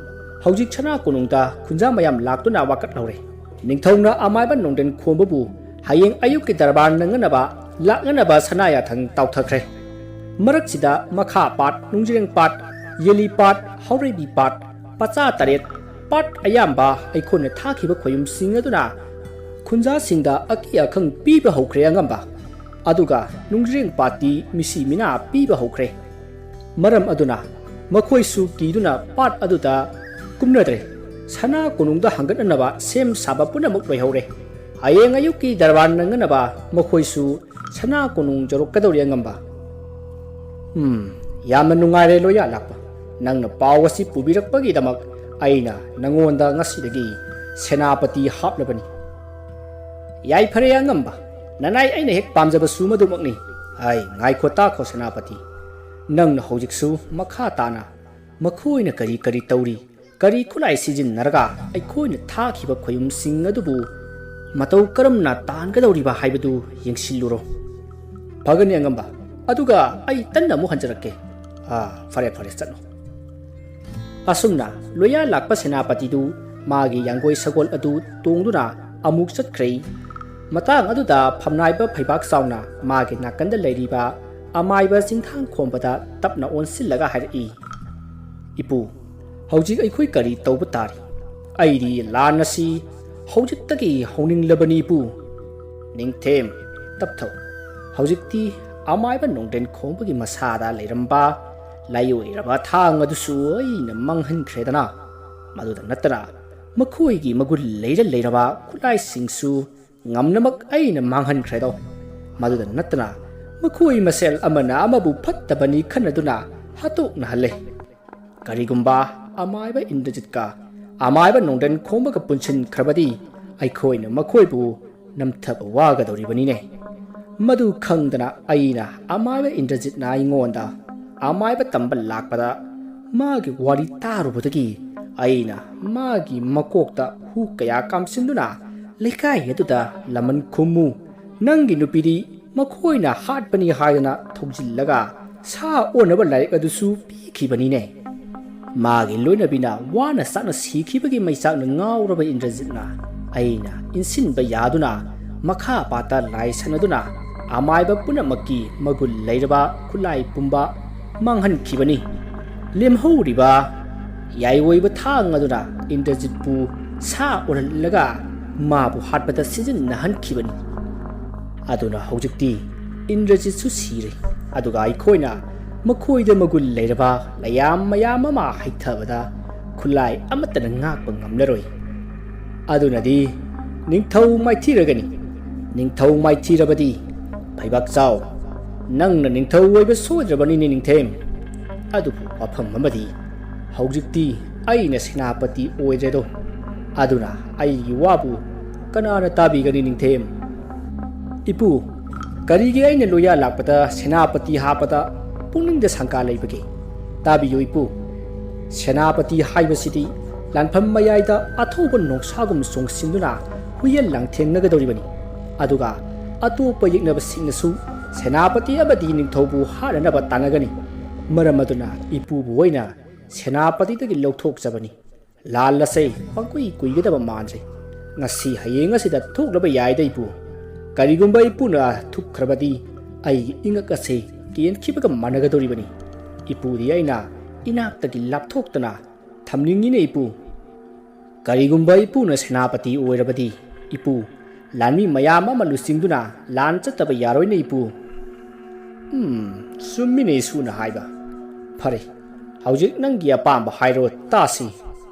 Speaker 1: ꯍꯧꯖꯤꯛ ꯁꯅꯥ ꯀꯣꯅꯨꯡꯗ ꯈꯨꯟꯖꯥ ꯃꯌꯥꯝ ꯂꯥꯛꯇꯨꯅ ꯋꯥꯀꯠꯍꯧꯔꯦ ꯅꯤꯡꯊꯧꯅ ꯑꯃꯥꯏꯕ ꯅꯣꯡꯗꯦꯟ ꯈꯣꯝꯕꯕꯨ ꯍꯌꯦꯡ ꯑꯌꯨꯛꯀꯤ ꯗꯔꯕꯥꯔ ꯅꯪꯅꯅꯕ ꯂꯥꯛꯅꯅꯕ ꯁꯅꯥ ꯌꯥꯊꯪ ꯇꯥꯎꯊꯈ꯭ꯔꯦ ꯃꯔꯛꯁꯤꯗ ꯃꯈꯥ ꯄꯥꯠ ꯅꯨꯡꯖꯤꯔꯦꯡ ꯄꯥꯠ ꯌꯦꯂꯤ ꯄꯥꯠ ꯍꯥꯎꯔꯩꯕꯤ ꯄꯥꯠ ꯄꯆꯥ ꯇꯔꯦꯠ ꯄꯥꯠ ꯑꯌꯥꯝꯕ ꯑꯩꯈꯣꯏꯅ ꯊꯥꯈꯤꯕ ꯈꯣꯏꯌꯨꯝꯁꯤꯡ ꯑꯗꯨꯅ ꯈꯨꯟꯖꯥꯁꯤꯡꯗ ꯑꯀꯤ ꯑꯈꯪ ꯄꯤꯕ ꯍꯧꯈ꯭ꯔꯦ ꯑꯉꯝꯕ ꯑꯗꯨꯒ ꯅꯨꯡꯖꯤꯔꯦꯡ ꯄꯥꯠꯇꯤ ꯃꯤꯁꯤ ꯃꯤꯅꯥ ꯄꯤꯕ ꯍꯧꯈ꯭ꯔꯦ ꯃꯔꯝ ꯑꯗꯨꯅ ꯃꯈꯣꯏꯁꯨ ꯀꯤꯗꯨꯅ ꯄꯥꯠ ꯑꯗꯨꯗ ꯀꯨꯝꯅꯗ꯭ꯔꯦ ꯁꯅꯥ ꯀꯣꯅꯨꯡꯗ ꯍꯪꯒꯠꯅꯅꯕ ꯁꯦꯝ ꯁꯥꯕ ꯄꯨꯝꯅꯃꯛ ꯂꯣꯏꯍꯧꯔꯦ ꯍꯌꯦꯡ ꯑꯌꯨꯛꯀꯤ ꯗꯔꯕꯥꯔ ꯅꯪꯅꯅꯕ ꯃꯈꯣꯏꯁꯨ ꯁꯅꯥ ꯀꯣꯅꯨꯡ ꯌꯧꯔꯛꯀꯗꯧꯔꯤ ꯑꯉꯝꯕ ꯌꯥꯝꯅ ꯅꯨꯡꯉꯥꯏꯔꯦ ꯂꯣꯌꯥ ꯂꯥꯛꯄ ꯅꯪꯅ ꯄꯥꯎ ꯑꯁꯤ ꯄꯨꯕꯤꯔꯛꯄꯒꯤꯗꯃꯛ ꯑꯩꯅ ꯅꯉꯣꯟꯗ ꯉꯁꯤꯗꯒꯤ ꯁꯦꯅꯥꯄꯇꯤ ꯍꯥꯞꯂꯕꯅꯤ ꯌꯥꯏꯐꯔꯦ ꯑꯉꯝꯕ ꯅꯅꯥꯏ ꯑꯩꯅ ꯍꯦꯛ ꯄꯥꯝꯖꯕꯁꯨ ꯃꯗꯨꯃꯛꯅꯤ ꯉꯥꯏꯈꯣ ꯇꯥꯈꯣ ꯁꯦꯅꯥꯄꯇꯤ ꯅꯪꯅ ꯍꯧꯖꯤꯛꯁꯨ ꯃꯈꯥ ꯇꯥꯅ ꯃꯈꯣꯏꯅ ꯀꯔꯤ ꯀꯔꯤ ꯇꯧꯔꯤ ꯀꯔꯤ ꯈꯨꯠꯂꯥꯏ ꯁꯤꯖꯤꯟꯅꯔꯒ ꯑꯩꯈꯣꯏꯅ ꯊꯥꯈꯤꯕ ꯈꯣꯏꯌꯨꯝꯁꯤꯡ ꯑꯗꯨꯕꯨ ꯃꯇꯧ ꯀꯔꯝꯅ ꯇꯥꯟꯒꯗꯧꯔꯤꯕ ꯍꯥꯏꯕꯗꯨ ꯌꯦꯡꯁꯤꯜꯂꯨꯔꯣ ꯐꯒꯅꯤ ꯑꯉꯝꯕ ꯑꯗꯨꯒ ꯑꯩ ꯇꯟꯅ ꯑꯃꯨꯛ ꯍꯟꯖꯔꯛꯀꯦ ꯐꯔꯦ ꯐꯔꯦ ꯆꯠꯂꯣ ꯑꯁꯨꯝꯅ ꯂꯣꯌꯥ ꯂꯥꯛꯄ ꯁꯦꯅꯥꯄꯇꯤꯗꯨ ꯃꯥꯒꯤ ꯌꯥꯡꯒꯣꯏ ꯁꯒꯣꯜ ꯑꯗꯨ ꯇꯣꯡꯗꯨꯅ ꯑꯃꯨꯛ ꯆꯠꯈ꯭ꯔꯦ ꯃꯇꯥꯡ ꯑꯗꯨꯗ ꯐꯝꯅꯥꯏꯕ ꯐꯩꯕꯥꯛ ꯆꯥꯎꯅ ꯃꯥꯒꯤ ꯅꯥꯀꯟꯗ ꯂꯩꯔꯤꯕ ꯑꯃꯥꯏꯕ ꯆꯤꯡꯊꯥꯡ ꯈꯣꯝꯕꯗ ꯇꯞꯅ ꯑꯣꯟꯁꯤꯜꯂꯒ ꯍꯥꯏꯔꯛꯏ ꯏꯄꯨ ꯍꯧꯖꯤꯛ ꯑꯩꯈꯣꯏ ꯀꯔꯤ ꯇꯧꯕ ꯇꯥꯔꯤ ꯑꯩꯗꯤ ꯂꯥꯟ ꯑꯁꯤ ꯍꯧꯖꯤꯛꯇꯒꯤ ꯍꯧꯅꯤꯡꯂꯕꯅꯤ ꯏꯄꯨ ꯅꯤꯡꯊꯦꯝ ꯇꯞꯊꯧ ꯍꯧꯖꯤꯛꯇꯤ ꯑꯃꯥꯏꯕ ꯅꯣꯡꯗꯦꯟ ꯈꯣꯝꯕꯒꯤ ꯃꯁꯥꯗ ꯂꯩꯔꯝꯕ ꯂꯥꯏꯑꯣꯏꯔꯕ ꯊꯥꯡ ꯑꯗꯨꯁꯨ ꯑꯩꯅ ꯃꯥꯡꯍꯟꯈ꯭ꯔꯦꯗꯅ ꯃꯗꯨꯗ ꯅꯠꯇꯅ ꯃꯈꯣꯏꯒꯤ ꯃꯒꯨꯟ ꯂꯩꯔꯕ ꯈꯨꯠꯂꯥꯏꯁꯤꯡꯁꯨ ꯉꯝꯅꯃꯛ ꯑꯩꯅ ꯃꯥꯡꯍꯟꯈ꯭ꯔꯦꯗꯣ ꯃꯗꯨꯗ ꯅꯠꯇꯅ ꯃꯈꯣꯏ ꯃꯁꯦꯜ ꯑꯃꯅ ꯑꯃꯕꯨ ꯐꯠꯇꯕꯅꯤ ꯈꯟꯅꯗꯨꯅ ꯍꯥꯠꯇꯣꯛꯅꯍꯜꯂꯦ ꯀꯔꯤꯒꯨꯝꯕ ꯑꯃꯥꯏꯕ ꯏꯟꯗ꯭ꯔꯖꯤꯠꯀ ꯑꯃꯥꯏꯕ ꯅꯣꯡꯗꯦꯟ ꯈꯣꯝꯕꯒ ꯄꯨꯟꯁꯤꯟꯈ꯭ꯔꯕꯗꯤ ꯑꯩꯈꯣꯏꯅ ꯃꯈꯣꯏꯕꯨ ꯅꯝꯊꯕ ꯋꯥꯒꯗꯧꯔꯤꯕꯅꯤꯅꯦ ꯃꯗꯨ ꯈꯪꯗꯅ ꯑꯩꯅ ꯑꯃꯥꯏꯕ ꯏꯟꯗ꯭ꯔꯖꯤꯠꯅ ꯑꯩꯉꯣꯟꯗ ꯑꯃꯥꯏꯕ ꯇꯝꯕ ꯂꯥꯛꯄꯗ ꯃꯥꯒꯤ ꯋꯥꯔꯤ ꯇꯥꯔꯨꯕꯗꯒꯤ ꯑꯩꯅ ꯃꯥꯒꯤ ꯃꯀꯣꯛꯇ ꯍꯨ ꯀꯌꯥ ꯀꯥꯝꯁꯤꯟꯗꯨꯅ ꯂꯩꯀꯥꯏ ꯑꯗꯨꯗ ꯂꯃꯟ ꯈꯨꯝꯃꯨ ꯅꯪꯒꯤ ꯅꯨꯄꯤꯗꯤ ꯃꯈꯣꯏꯅ ꯍꯥꯠꯄꯅꯤ ꯍꯥꯏꯗꯅ ꯊꯧꯖꯤꯜꯂꯒ ꯁꯥ ꯑꯣꯟꯅꯕ ꯂꯥꯏꯔꯤꯛ ꯑꯗꯨꯁꯨ ꯄꯤꯈꯤꯕꯅꯤꯅꯦ ꯃꯥꯒꯤ ꯂꯣꯏꯅꯕꯤꯅ ꯋꯥꯅ ꯆꯥꯛꯅ ꯁꯤꯈꯤꯕꯒꯤ ꯃꯩꯆꯥꯛꯅ ꯉꯥꯎꯔꯕ ꯏꯟꯗ꯭ꯔꯖꯤꯠꯅ ꯑꯩꯅ ꯏꯟꯁꯤꯟꯕ ꯌꯥꯗꯨꯅ ꯃꯈꯥ ꯄꯥꯠꯇ ꯂꯥꯏ ꯁꯥꯟꯅꯗꯨꯅ ꯑꯃꯥꯏꯕ ꯄꯨꯝꯅꯃꯛꯀꯤ ꯃꯒꯨꯟ ꯂꯩꯔꯕ ꯈꯨꯠꯂꯥꯏ ꯄꯨꯝꯕ ꯃꯥꯡꯍꯟꯈꯤꯕꯅꯤ ꯂꯦꯝꯍꯧꯔꯤꯕ ꯌꯥꯏꯑꯣꯏꯕ ꯊꯥꯡ ꯑꯗꯨꯅ ꯏꯟꯗ꯭ꯔꯖꯤꯠꯄꯨ ꯁꯥ ꯑꯣꯜꯍꯜꯂꯒ ꯃꯥꯕꯨ ꯍꯥꯠꯄꯗ ꯁꯤꯖꯤꯟꯅꯍꯟꯈꯤꯕꯅꯤ ꯑꯗꯨꯅ ꯍꯧꯖꯤꯛꯇꯤ ꯏꯟꯗ꯭ꯔꯖꯤꯠꯁꯨ ꯁꯤꯔꯦ ꯑꯗꯨꯒ ꯑꯩꯈꯣꯏꯅ ꯃꯈꯣꯏꯗ ꯃꯒꯨꯟ ꯂꯩꯔꯕ ꯃꯌꯥꯝ ꯑꯃ ꯍꯩꯊꯕꯗ ꯈꯨꯠꯂꯥꯏ ꯑꯃꯠꯇꯅ ꯉꯥꯛꯄ ꯉꯝꯂꯔꯣꯏ ꯑꯗꯨꯅꯗꯤ ꯅꯤꯡꯊꯧ ꯃꯥꯏꯊꯤꯔꯒꯅꯤ ꯅꯤꯡꯊꯧ ꯃꯥꯏꯊꯤꯔꯕꯗꯤ ꯐꯩꯕꯥꯛꯆꯥꯎ ꯅꯪꯅ ꯅꯤꯡꯊꯧ ꯑꯣꯏꯕ ꯁꯣꯏꯗ꯭ꯔꯕꯅꯤꯅꯦ ꯅꯤꯡꯊꯦꯝ ꯑꯗꯨꯕꯨ ꯋꯥꯐꯝ ꯑꯃꯗꯤ ꯍꯧꯖꯤꯛꯇꯤ ꯑꯩꯅ ꯁꯦꯅꯥꯄꯇꯤ ꯑꯣꯏꯗ꯭ꯔꯦꯗꯣ ꯑꯗꯨꯅ ꯑꯩꯒꯤ ꯋꯥꯕꯨ ꯀꯅꯥꯅ ꯇꯥꯕꯤꯒꯅꯤ ꯅꯤꯡꯊꯦꯝ ꯏꯄꯨ ꯀꯔꯤꯒꯤ ꯑꯩꯅ ꯂꯣꯌꯥ ꯂꯥꯛꯄꯗ ꯁꯦꯅꯥꯄꯇꯤ ꯍꯥꯞꯄꯗ ꯄꯨꯛꯅꯤꯡꯗ ꯁꯪꯀꯥ ꯂꯩꯕꯒꯦ ꯇꯥꯕꯤꯌꯨ ꯏꯄꯨ ꯁꯦꯅꯥꯄꯇꯤ ꯍꯥꯏꯕꯁꯤꯗꯤ ꯂꯥꯟꯐꯝ ꯃꯌꯥꯏꯗ ꯑꯊꯧꯕ ꯅꯣꯡꯁꯥꯒꯨꯝ ꯆꯣꯡꯁꯤꯟꯗꯨꯅ ꯍꯨꯏꯌꯦꯟ ꯂꯥꯡꯊꯦꯡꯅꯒꯗꯧꯔꯤꯕꯅꯤ ꯑꯗꯨꯒ ꯑꯇꯣꯞꯄ ꯌꯦꯛꯅꯕꯁꯤꯡꯅꯁꯨ ꯁꯦꯅꯥꯄꯇꯤ ꯑꯃꯗꯤ ꯅꯤꯡꯊꯧꯕꯨ ꯍꯥꯠꯅꯅꯕ ꯇꯥꯟꯅꯒꯅꯤ ꯃꯔꯝ ꯑꯗꯨꯅ ꯏꯄꯨꯕꯨ ꯑꯣꯏꯅ ꯁꯦꯅꯥꯄꯇꯤꯗꯒꯤ ꯂꯧꯊꯣꯛꯆꯕꯅꯤ ꯂꯥꯜ ꯑꯁꯦ ꯄꯪꯀꯨꯏ ꯀꯨꯏꯒꯗꯕ ꯃꯥꯟꯗ꯭ꯔꯦ ꯉꯁꯤ ꯍꯌꯦꯡ ꯑꯁꯤꯗ ꯊꯣꯛꯂꯕ ꯌꯥꯏꯗ ꯏꯄꯨ ꯀꯔꯤꯒꯨꯝꯕ ꯏꯄꯨꯅ ꯊꯨꯞꯈ꯭ꯔꯕꯗꯤ ꯑꯩꯒꯤ ꯏꯉꯛ ꯑꯁꯦ ꯀꯦꯟꯈꯤꯕꯒ ꯃꯥꯟꯅꯒꯗꯧꯔꯤꯕꯅꯤ ꯏꯄꯨꯗꯤ ꯑꯩꯅ ꯏꯅꯥꯛꯇꯒꯤ ꯂꯥꯞꯊꯣꯛꯇꯅ ꯊꯝꯅꯤꯡꯉꯤꯅꯦ ꯏꯄꯨ ꯀꯔꯤꯒꯨꯝꯕ ꯏꯄꯨꯅ ꯁꯦꯅꯥꯄꯇꯤ ꯑꯣꯏꯔꯕꯗꯤ ꯏꯄꯨ ꯂꯥꯟꯃꯤ ꯃꯌꯥꯝ ꯑꯃ ꯂꯨꯆꯤꯡꯗꯨꯅ ꯂꯥꯟ ꯆꯠꯇꯕ ꯌꯥꯔꯣꯏꯅꯦ ꯏꯄꯨ ꯆꯨꯝꯃꯤꯅꯦ ꯏꯁꯨꯅ ꯍꯥꯏꯕ ꯐꯔꯦ ꯍꯧꯖꯤꯛ ꯅꯪꯒꯤ ꯑꯄꯥꯝꯕ ꯍꯥꯏꯔꯣ ꯇꯥꯁꯤ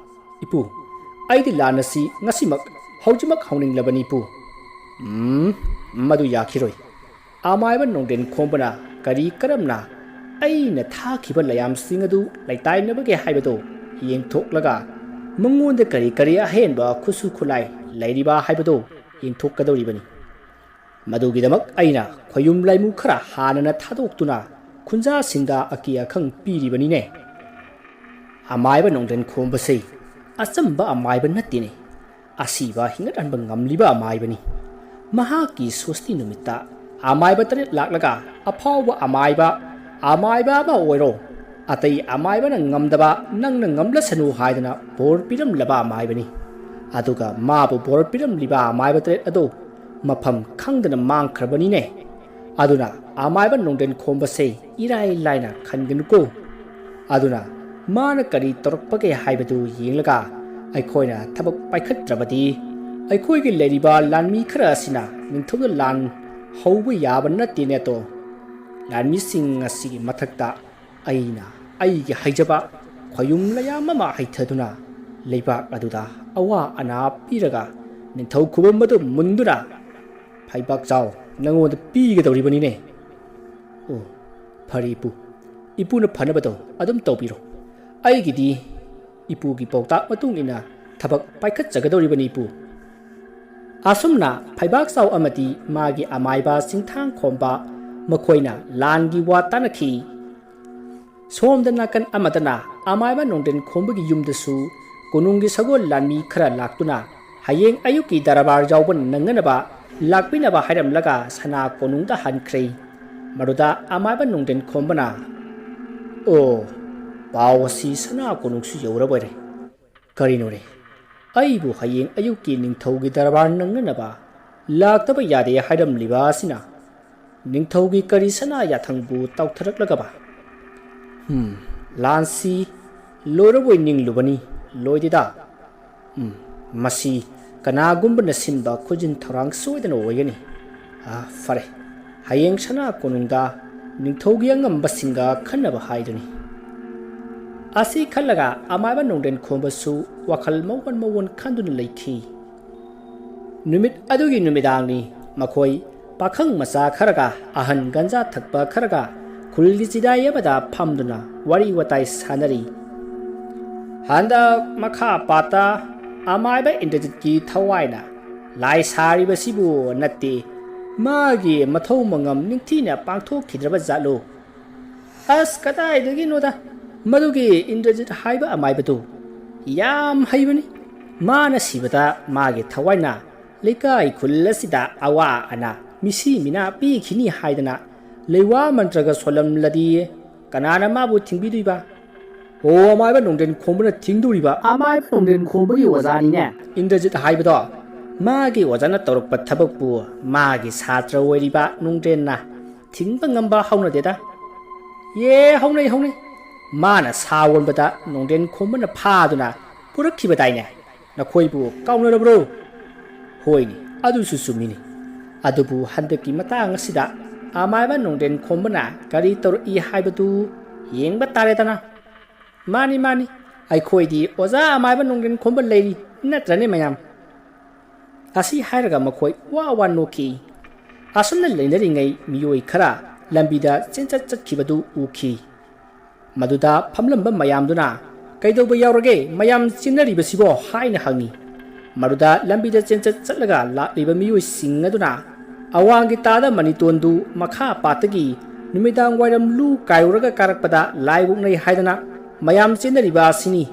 Speaker 1: ꯏꯄꯨ ꯑꯩꯗꯤ ꯂꯥꯟ ꯑꯁꯤ ꯉꯁꯤꯃꯛ ꯍꯧꯖꯤꯛꯃꯛ ꯍꯧꯅꯤꯡꯂꯕꯅꯤ ꯄꯨ ꯃꯗꯨ ꯌꯥꯈꯤꯔꯣꯏ ꯑꯃꯥꯏꯕ ꯅꯣꯡꯗꯦꯟ ꯈꯣꯝꯕꯅ ꯀꯔꯤ ꯀꯔꯝꯅ ꯑꯩꯅ ꯊꯥꯈꯤꯕ ꯂꯌꯥꯝꯁꯤꯡ ꯑꯗꯨ ꯂꯩꯇꯥꯏꯅꯕꯒꯦ ꯍꯥꯏꯕꯗꯨ ꯌꯦꯡꯊꯣꯛꯂꯒ ꯃꯉꯣꯟꯗ ꯀꯔꯤ ꯀꯔꯤ ꯑꯍꯦꯟꯕ ꯈꯨꯠꯁꯨ ꯈꯨꯠꯂꯥꯏ ꯂꯩꯔꯤꯕ ꯍꯥꯏꯕꯗꯨ ꯌꯦꯡꯊꯣꯛꯀꯗꯧꯔꯤꯕꯅꯤ ꯃꯗꯨꯒꯤꯗꯃꯛ ꯑꯩꯅ ꯈꯣꯌꯨꯝ ꯂꯥꯏꯃꯨ ꯈꯔ ꯍꯥꯟꯅꯅ ꯊꯥꯗꯣꯛꯇꯨꯅ ꯈꯨꯟꯖꯥꯁꯤꯡꯗ ꯑꯀꯤ ꯑꯈꯪ ꯄꯤꯔꯤꯕꯅꯤꯅꯦ ꯑꯃꯥꯏꯕ ꯅꯣꯡꯗꯦꯟ ꯈꯣꯝꯕꯁꯤ ꯑꯆꯝꯕ ꯑꯃꯥꯏꯕ ꯅꯠꯇꯦꯅꯦ ꯑꯁꯤꯕ ꯍꯤꯡꯒꯠꯍꯟꯕ ꯉꯝꯂꯤꯕ ꯑꯃꯥꯏꯕꯅꯤ ꯃꯍꯥꯛꯀꯤ ꯁꯣꯁꯇꯤ ꯅꯨꯃꯤꯠꯇ ꯑꯃꯥꯏꯕ 8 ꯂꯥꯛꯂꯒ ꯑꯐꯥꯎꯕ ꯑꯃꯥꯏꯕ ꯑꯃ ꯑꯣꯏꯔꯣ ꯑꯇꯩ ꯑꯃꯥꯏꯕꯅ ꯉꯝꯗꯕ ꯅꯪꯅ ꯉꯝꯂꯁꯅꯨ ꯍꯥꯏꯗꯅ ꯕꯣꯔ ꯄꯤꯔꯝꯂꯕ ꯑꯃꯥꯏꯕꯅꯤ ꯑꯗꯨꯒ ꯃꯥꯕꯨ ꯕꯣꯔ ꯄꯤꯔꯝꯂꯤꯕ ꯑꯃꯥꯏꯕ 8 ꯑꯗꯨ ꯃꯐꯝ ꯈꯪꯗꯅ ꯃꯥꯡꯈ꯭ꯔꯕꯅꯤꯅꯦ ꯑꯗꯨꯅ ꯑꯃꯥꯏꯕ ꯅꯣꯡꯗꯦꯟ ꯈꯣꯝꯕꯁꯦ ꯏꯔꯥꯏ ꯂꯥꯏꯅ ꯈꯟꯒꯅꯨꯀꯣ ꯑꯗꯨꯅ ꯃꯥꯅ ꯀꯔꯤ ꯇꯧꯔꯛꯄꯒꯦ ꯍꯥꯏꯕꯗꯨ ꯌꯦꯡꯂꯒ ꯑꯩꯈꯣꯏꯅ ꯊꯕꯛ ꯄꯥꯏꯈꯠꯇ꯭ꯔꯕꯗꯤ ꯑꯩꯈꯣꯏꯒꯤ ꯂꯩꯔꯤꯕ ꯂꯥꯟꯃꯤ ꯈꯔ ꯑꯁꯤꯅ ꯅꯤꯡꯊꯧꯗ ꯂꯥꯟ ꯍꯧꯕ ꯌꯥꯕ ꯅꯠꯇꯦꯅꯦꯇꯣ ꯂꯥꯟꯃꯤꯁꯤꯡ ꯑꯁꯤꯒꯤ ꯃꯊꯛꯇ ꯑꯩꯅ ꯑꯩꯒꯤ ꯍꯩꯖꯕ ꯈꯣꯌꯨꯝ ꯂꯌꯥꯝ ꯑꯃ ꯍꯩꯊꯗꯨꯅ ꯂꯩꯕꯥꯛ ꯑꯗꯨꯗ ꯑꯋꯥ ꯑꯅꯥ ꯄꯤꯔꯒ ꯅꯤꯡꯊꯧ ꯈꯨꯕꯝ ꯑꯗꯨ ꯃꯨꯟꯗꯨꯅ ꯐꯩꯕꯥꯛꯆꯥꯎ ꯅꯉꯣꯟꯗ ꯄꯤꯒꯗꯧꯔꯤꯕꯅꯤꯅꯦ ꯑꯣ ꯐꯔꯦ ꯏꯄꯨꯅ ꯐꯅꯕꯗꯣ ꯑꯗꯨꯝ ꯇꯧꯕꯤꯔꯣ ꯑꯩꯒꯤꯗꯤ ꯏꯄꯨꯒꯤ ꯄꯥꯎꯇꯥꯛ ꯃꯇꯨꯡ ꯏꯟꯅ ꯊꯕꯛ ꯄꯥꯏꯈꯠꯆꯒꯗꯧꯔꯤꯕꯅꯤ ꯏꯄꯨ ꯑꯁꯨꯝꯅ ꯐꯩꯕꯥꯛꯆꯥꯎ ꯑꯃꯗꯤ ꯃꯥꯒꯤ ꯑꯃꯥꯏꯕ ꯆꯤꯡꯊꯥꯡ ꯈꯣꯝꯕ ꯃꯈꯣꯏꯅ ꯂꯥꯟꯒꯤ ꯋꯥ ꯇꯥꯟꯅꯈꯤ ꯁꯣꯝꯗ ꯅꯥꯀꯟ ꯑꯃꯗꯅ ꯑꯃꯥꯏꯕ ꯅꯣꯡꯗꯦꯟ ꯈꯣꯝꯕꯒꯤ ꯌꯨꯝꯗꯁꯨ ꯀꯣꯅꯨꯡꯒꯤ ꯁꯒꯣꯜ ꯂꯥꯟꯃꯤ ꯈꯔ ꯂꯥꯛꯇꯨꯅ ꯍꯌꯦꯡ ꯑꯌꯨꯛꯀꯤ ꯗꯔꯕꯥꯔ ꯌꯥꯎꯕ ꯅꯪꯅꯅꯕ ꯂꯥꯛꯄꯤꯅꯕ ꯍꯥꯏꯔꯝꯂꯒ ꯁꯅꯥ ꯀꯣꯅꯨꯡꯗ ꯍꯟꯈ꯭ꯔꯦ ꯃꯗꯨꯗ ꯑꯃꯥꯏꯕ ꯅꯣꯡꯗꯦꯟ ꯈꯣꯝꯕꯅ ꯑꯣ ꯄꯥꯎ ꯑꯁꯤ ꯁꯅꯥ ꯀꯣꯅꯨꯡꯁꯨ ꯌꯧꯔꯕꯣꯏꯔꯦ ꯀꯔꯤꯅꯣꯔꯦ ꯑꯩꯕꯨ ꯍꯌꯦꯡ ꯑꯌꯨꯛꯀꯤ ꯅꯤꯡꯊꯧꯒꯤ ꯗꯔꯕꯥꯔ ꯅꯪꯅꯅꯕ ꯂꯥꯛꯇꯕ ꯌꯥꯗꯦ ꯍꯥꯏꯔꯝꯂꯤꯕ ꯑꯁꯤꯅ ꯅꯤꯡꯊꯧꯒꯤ ꯀꯔꯤ ꯁꯅꯥ ꯌꯥꯊꯪꯕꯨ ꯇꯥꯎꯊꯔꯛꯂꯒꯕ ꯂꯥꯟꯁꯤ ꯂꯣꯏꯔꯕꯣꯏ ꯅꯤꯡꯂꯨꯕꯅꯤ ꯂꯣꯏꯗꯦꯗ ꯃꯁꯤ ꯀꯅꯥꯒꯨꯝꯕꯅ ꯁꯤꯟꯕ ꯈꯨꯖꯤꯟ ꯊꯧꯔꯥꯡ ꯁꯣꯏꯗꯅ ꯑꯣꯏꯒꯅꯤ ꯐꯔꯦ ꯍꯌꯦꯡ ꯁꯅꯥ ꯀꯣꯅꯨꯡꯗ ꯅꯤꯡꯊꯧꯒꯤ ꯑꯉꯝꯕꯁꯤꯡꯒ ꯈꯟꯅꯕ ꯍꯥꯏꯗꯨꯅꯤ ꯑꯁꯤ ꯈꯜꯂꯒ ꯑꯃꯥꯏꯕ ꯅꯣꯡꯗꯦꯟ ꯈꯣꯝꯕꯁꯨ ꯋꯥꯈꯜ ꯃꯋꯣꯟ ꯈꯟꯗꯨꯅ ꯂꯩꯈꯤ ꯅꯨꯃꯤꯠ ꯑꯗꯨꯒꯤ ꯅꯨꯃꯤꯗꯥꯡꯅꯤ ꯃꯈꯣꯏ ꯄꯥꯈꯪ ꯃꯆꯥ ꯈꯔꯒ ꯑꯍꯟ ꯒꯟꯖꯥ ꯊꯛꯄ ꯈꯔꯒ ꯈꯨꯜꯒꯤ ꯆꯤꯗꯥꯏ ꯑꯃꯗ ꯐꯝꯗꯨꯅ ꯋꯥꯔꯤ ꯋꯥꯇꯥꯏ ꯁꯥꯟꯅꯔꯤ ꯍꯟꯗꯛ ꯃꯈꯥ ꯄꯥꯠꯇ ꯑꯃꯥꯏꯕ ꯏꯟꯗ꯭ꯔꯖꯤꯠꯀꯤ ꯊꯋꯥꯏꯅ ꯂꯥꯏ ꯁꯥꯔꯤꯕꯁꯤꯕꯨ ꯅꯠꯇꯦ ꯃꯥꯒꯤ ꯃꯊꯧ ꯃꯉꯝ ꯅꯤꯡꯊꯤꯅ ꯄꯥꯡꯊꯣꯛꯈꯤꯗ꯭ꯔꯕ ꯖꯥꯠꯂꯣ ꯑꯁ ꯀꯗꯥꯏꯗꯒꯤꯅꯣꯗ ꯃꯗꯨꯒꯤ ꯏꯟꯗ꯭ꯔꯖꯤꯠ ꯍꯥꯏꯕ ꯑꯃꯥꯏꯕꯗꯨ ꯌꯥꯝ ꯍꯩꯕꯅꯤ ꯃꯥꯅ ꯁꯤꯕꯗ ꯃꯥꯒꯤ ꯊꯋꯥꯏꯅ ꯂꯩꯀꯥꯏ ꯈꯨꯜ ꯑꯁꯤꯗ ꯑꯋꯥ ꯑꯅꯥ ꯃꯤꯁꯤ ꯃꯤꯅꯥ ꯄꯤꯈꯤꯅꯤ ꯍꯥꯏꯗꯅ ꯂꯩꯋꯥ ꯃꯟꯇ꯭ꯔꯒ ꯁꯣꯜꯂꯝꯂꯗꯤ ꯀꯅꯥꯅ ꯃꯥꯕꯨ ꯊꯤꯡꯕꯤꯗꯣꯏꯕ ꯑꯣ ꯑꯃꯥꯏꯕ ꯅꯣꯡꯗꯦꯟ ꯈꯣꯝꯕꯅ ꯊꯤꯡꯗꯣꯔꯤꯕ ꯑꯃꯥꯏꯕ ꯅꯣꯡꯗꯦꯟ ꯈꯣꯝꯕꯒꯤ ꯑꯣꯖꯥꯅꯤꯅꯦ ꯏꯟꯗ꯭ꯔꯖꯤꯠ ꯍꯥꯏꯕꯗꯣ ꯃꯥꯒꯤ ꯑꯣꯖꯥꯅ ꯇꯧꯔꯛꯄ ꯊꯕꯛꯄꯨ ꯃꯥꯒꯤ ꯁꯥꯇ꯭ꯔ ꯑꯣꯏꯔꯤꯕ ꯅꯣꯡꯗꯦꯟꯅ ꯊꯤꯡꯕ ꯉꯝꯕ ꯍꯧꯅꯗꯦꯗ ꯍꯧꯅꯩ ꯃꯥꯅ ꯁꯥ ꯑꯣꯟꯕꯗ ꯅꯣꯡꯗꯦꯟ ꯈꯣꯝꯕꯅ ꯐꯥꯗꯨꯅ ꯄꯨꯔꯛꯈꯤꯕꯗꯥꯏꯅꯦ ꯅꯈꯣꯏꯕꯨ ꯀꯥꯎꯅꯔꯕ꯭ꯔꯣ ꯍꯣꯏꯅꯦ ꯑꯗꯨꯁꯨ ꯆꯨꯝꯃꯤꯅꯤ ꯑꯗꯨꯕꯨ ꯍꯟꯗꯛꯀꯤ ꯃꯇꯥꯡ ꯑꯁꯤꯗ ꯑꯃꯥꯏꯕ ꯅꯣꯡꯗꯦꯟ ꯈꯣꯝꯕꯅ ꯀꯔꯤ ꯇꯧꯔꯛꯏ ꯍꯥꯏꯕꯗꯨ ꯌꯦꯡꯕ ꯇꯥꯔꯦꯗꯅ ꯃꯥꯅꯤ ꯑꯩꯈꯣꯏꯗꯤ ꯑꯣꯖꯥ ꯑꯃꯥꯏꯕ ꯅꯣꯡꯗꯦꯟ ꯈꯣꯝꯕ ꯂꯩꯔꯤ ꯅꯠꯇ꯭ꯔꯅꯦ ꯃꯌꯥꯝ ꯑꯁꯤ ꯍꯥꯏꯔꯒ ꯃꯈꯣꯏ ꯋꯥ ꯅꯣꯛꯈꯤ ꯑꯁꯨꯝꯅ ꯂꯩꯅꯔꯤꯉꯩ ꯃꯤꯑꯣꯏ ꯈꯔ ꯂꯝꯕꯤꯗ ꯆꯦꯟꯆꯠ ꯆꯠꯈꯤꯕꯗꯨ ꯎꯈꯤ ꯃꯗꯨꯗ ꯐꯝꯂꯝꯕ ꯃꯌꯥꯝꯗꯨꯅ ꯀꯩꯗꯧꯕ ꯌꯥꯎꯔꯒꯦ ꯃꯌꯥꯝ ꯆꯦꯟꯅꯔꯤꯕꯁꯤꯕꯣ ꯍꯥꯏꯅ ꯍꯪꯉꯤ ꯃꯗꯨꯗ ꯂꯝꯕꯤꯗ ꯆꯦꯟꯆꯠ ꯆꯠꯂꯒ ꯂꯥꯛꯂꯤꯕ ꯃꯤꯑꯣꯏꯁꯤꯡ ꯑꯗꯨꯅ ꯑꯋꯥꯡꯒꯤ ꯇꯥꯗ ꯃꯅꯤꯇꯣꯟꯗꯨ ꯃꯈꯥ ꯄꯥꯠꯇꯒꯤ ꯅꯨꯃꯤꯗꯥꯡ ꯋꯥꯏꯔꯝ ꯂꯨ ꯀꯥꯏꯔꯨꯔꯒ ꯀꯥꯔꯛꯄꯗ ꯂꯥꯏ ꯑꯣꯛꯅꯩ ꯍꯥꯏꯗꯅ ꯃꯌꯥꯝ ꯆꯦꯟꯅꯔꯤꯕ ꯑꯁꯤꯅꯤ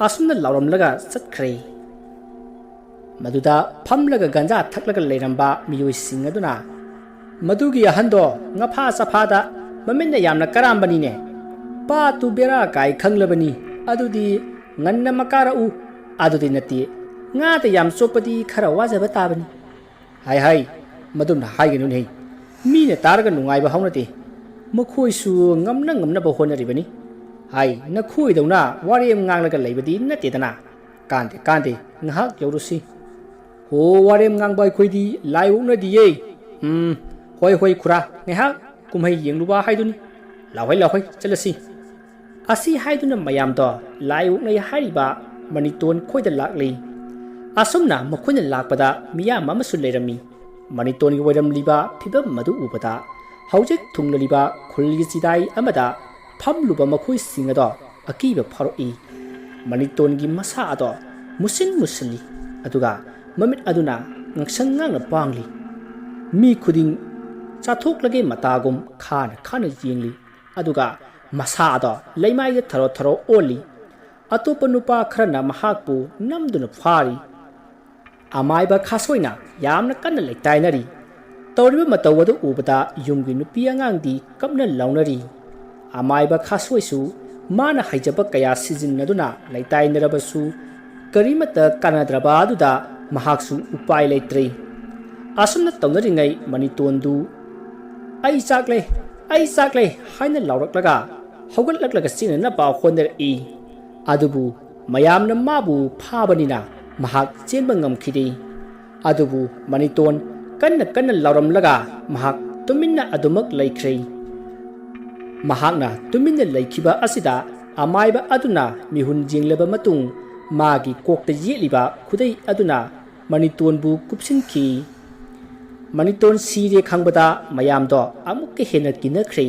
Speaker 1: ꯑꯁꯨꯝꯅ ꯂꯥꯎꯔꯝꯂꯒ ꯆꯠꯈ꯭ꯔꯦ ꯃꯗꯨꯗ ꯐꯝꯂꯒ ꯒꯟꯖꯥ ꯊꯛꯂꯒ ꯂꯩꯔꯝꯕ ꯃꯤꯑꯣꯏꯁꯤꯡ ꯑꯗꯨꯅ ꯃꯗꯨꯒꯤ ꯑꯍꯟꯗꯣ ꯉꯐꯥ ꯆꯐꯥꯗ ꯃꯃꯤꯠꯅ ꯌꯥꯝꯅ ꯀꯔꯥꯝꯕꯅꯤꯅꯦ ꯄꯥꯠꯇꯨ ꯕꯦꯔꯥ ꯀꯥꯏ ꯈꯪꯂꯕꯅꯤ ꯑꯗꯨꯗꯤ ꯉꯟꯅ ꯃꯀꯥꯔꯛꯎ ꯑꯗꯨꯗꯤ ꯅꯠꯇꯦ ꯉꯥꯗ ꯌꯥꯝ ꯆꯣꯞꯄꯗꯤ ꯈꯔ ꯋꯥꯖꯕ ꯇꯥꯕꯅꯤ ꯍꯥꯏ ꯃꯗꯨꯝꯅ ꯍꯥꯏꯒꯅꯨꯅꯦ ꯃꯤꯅ ꯇꯥꯔꯒ ꯅꯨꯡꯉꯥꯏꯕ ꯍꯧꯅꯗꯦ ꯃꯈꯣꯏꯁꯨ ꯉꯝꯅꯕ ꯍꯣꯠꯅꯔꯤꯕꯅꯤ ꯅꯈꯣꯏꯗꯧꯅ ꯋꯥꯔꯦꯝ ꯉꯥꯡꯂꯒ ꯂꯩꯕꯗꯤ ꯅꯠꯇꯦꯗꯅ ꯀꯥꯟꯗꯦ ꯉꯥꯏꯍꯥꯛ ꯌꯧꯔꯨꯁꯤ ꯍꯣ ꯋꯥꯔꯦꯝ ꯉꯥꯡꯕ ꯑꯩꯈꯣꯏꯗꯤ ꯂꯥꯏ ꯑꯣꯛꯅꯗꯤꯌꯦ ꯍꯣꯏ ꯈꯨꯔꯥ ꯉꯥꯏꯍꯥꯛ ꯀꯨꯝꯍꯩ ꯌꯦꯡꯂꯨꯕ ꯍꯥꯏꯗꯨꯅꯤ ꯂꯥꯎꯍꯩ ꯆꯠꯂꯁꯤ ꯑꯁꯤ ꯍꯥꯏꯗꯨꯅ ꯃꯌꯥꯝꯗꯣ ꯂꯥꯏ ꯑꯣꯛꯅꯩ ꯍꯥꯏꯔꯤꯕ ꯃꯅꯤꯇꯣꯟ ꯈꯣꯏꯗ ꯂꯥꯛꯂꯤ ꯑꯁꯨꯝꯅ ꯃꯈꯣꯏꯅ ꯂꯥꯛꯄꯗ ꯃꯤꯌꯥꯝ ꯑꯃꯁꯨ ꯂꯩꯔꯝꯃꯤ ꯃꯅꯤꯇꯣꯟꯒꯤ ꯑꯣꯏꯔꯝꯂꯤꯕ ꯐꯤꯕꯝ ꯃꯗꯨ ꯎꯕꯗ ꯍꯧꯖꯤꯛ ꯊꯨꯡꯂꯔꯤꯕ ꯈꯨꯜꯒꯤ ꯆꯤꯗꯥꯏ ꯑꯃꯗ ꯐꯝꯂꯨꯕ ꯃꯈꯣꯏꯁꯤꯡ ꯑꯗꯣ ꯑꯀꯤꯕ ꯐꯥꯎꯔꯛꯏ ꯃꯅꯤꯇꯣꯟꯒꯤ ꯃꯁꯥ ꯑꯗꯣ ꯃꯨꯁꯤꯜꯂꯤ ꯑꯗꯨꯒ ꯃꯃꯤꯠ ꯑꯗꯨꯅ ꯉꯛꯁꯪ ꯉꯥꯡꯅ ꯄꯥꯡꯂꯤ ꯃꯤ ꯈꯨꯗꯤꯡ ꯆꯥꯊꯣꯛꯂꯒꯦ ꯃꯇꯥꯒꯨꯝ ꯈꯥꯅ ꯌꯦꯡꯂꯤ ꯑꯗꯨꯒ ꯃꯁꯥ ꯑꯗꯣ ꯂꯩꯃꯥꯏꯗ ꯊꯔꯣ ꯑꯣꯜꯂꯤ ꯑꯇꯣꯞꯄ ꯅꯨꯄꯥ ꯈꯔꯅ ꯃꯍꯥꯛꯄꯨ ꯅꯝꯗꯨꯅ ꯐꯥꯔꯤ ꯑꯃꯥꯏꯕ ꯈꯥꯁꯣꯏꯅ ꯌꯥꯝꯅ ꯀꯟꯅ ꯂꯩꯇꯥꯏꯅꯔꯤ ꯇꯧꯔꯤꯕ ꯃꯇꯧ ꯑꯗꯨ ꯎꯕꯗ ꯌꯨꯝꯒꯤ ꯅꯨꯄꯤ ꯑꯉꯥꯡꯗꯤ ꯀꯞꯅ ꯂꯥꯎꯅꯔꯤ ꯑꯃꯥꯏꯕ ꯈꯥꯁꯣꯏꯁꯨ ꯃꯥꯅ ꯍꯩꯖꯕ ꯀꯌꯥ ꯁꯤꯖꯤꯟꯅꯗꯨꯅ ꯂꯩꯇꯥꯏꯅꯔꯕꯁꯨ ꯀꯔꯤꯃꯠꯇ ꯀꯥꯟꯅꯗ꯭ꯔꯕ ꯑꯗꯨꯗ ꯃꯍꯥꯛꯁꯨ ꯎꯄꯥꯏ ꯂꯩꯇ꯭ꯔꯦ ꯑꯁꯨꯝꯅ ꯇꯧꯅꯔꯤꯉꯩ ꯃꯅꯤꯇꯣꯟꯗꯨ ꯑꯩ ꯆꯥꯛꯂꯦ ꯍꯥꯏꯅ ꯂꯥꯎꯔꯛꯂꯒ ꯍꯧꯒꯠꯂꯛꯂꯒ ꯆꯦꯟꯅꯅꯕ ꯍꯣꯠꯅꯔꯛꯏ ꯑꯗꯨꯕꯨ ꯃꯌꯥꯝꯅ ꯃꯥꯕꯨ ꯐꯥꯕꯅꯤꯅ ꯃꯍꯥꯛ ꯆꯦꯟꯕ ꯉꯝꯈꯤꯗꯦ ꯑꯗꯨꯕꯨ ꯃꯅꯤꯇꯣꯟ ꯀꯟꯅ ꯂꯥꯎꯔꯝꯂꯒ ꯃꯍꯥꯛ ꯇꯨꯃꯤꯟꯅ ꯑꯗꯨꯃꯛ ꯂꯩꯈ꯭ꯔꯦ ꯃꯍꯥꯛꯅ ꯇꯨꯃꯤꯟꯅ ꯂꯩꯈꯤꯕ ꯑꯁꯤꯗ ꯑꯃꯥꯏꯕ ꯑꯗꯨꯅ ꯃꯤꯍꯨꯟ ꯌꯦꯡꯂꯕ ꯃꯇꯨꯡ ꯃꯥꯒꯤ ꯀꯣꯛꯇ ꯌꯦꯠꯂꯤꯕ ꯈꯨꯗꯩ ꯑꯗꯨꯅ ꯃꯅꯤꯇꯣꯟꯕꯨ ꯀꯨꯞꯁꯤꯟꯈꯤ ꯃꯅꯤꯇꯣꯟ ꯁꯤꯔꯦ ꯈꯪꯕꯗ ꯃꯌꯥꯝꯗꯣ ꯑꯃꯨꯛꯀ ꯍꯦꯟꯅ ꯀꯤꯅꯈ꯭ꯔꯦ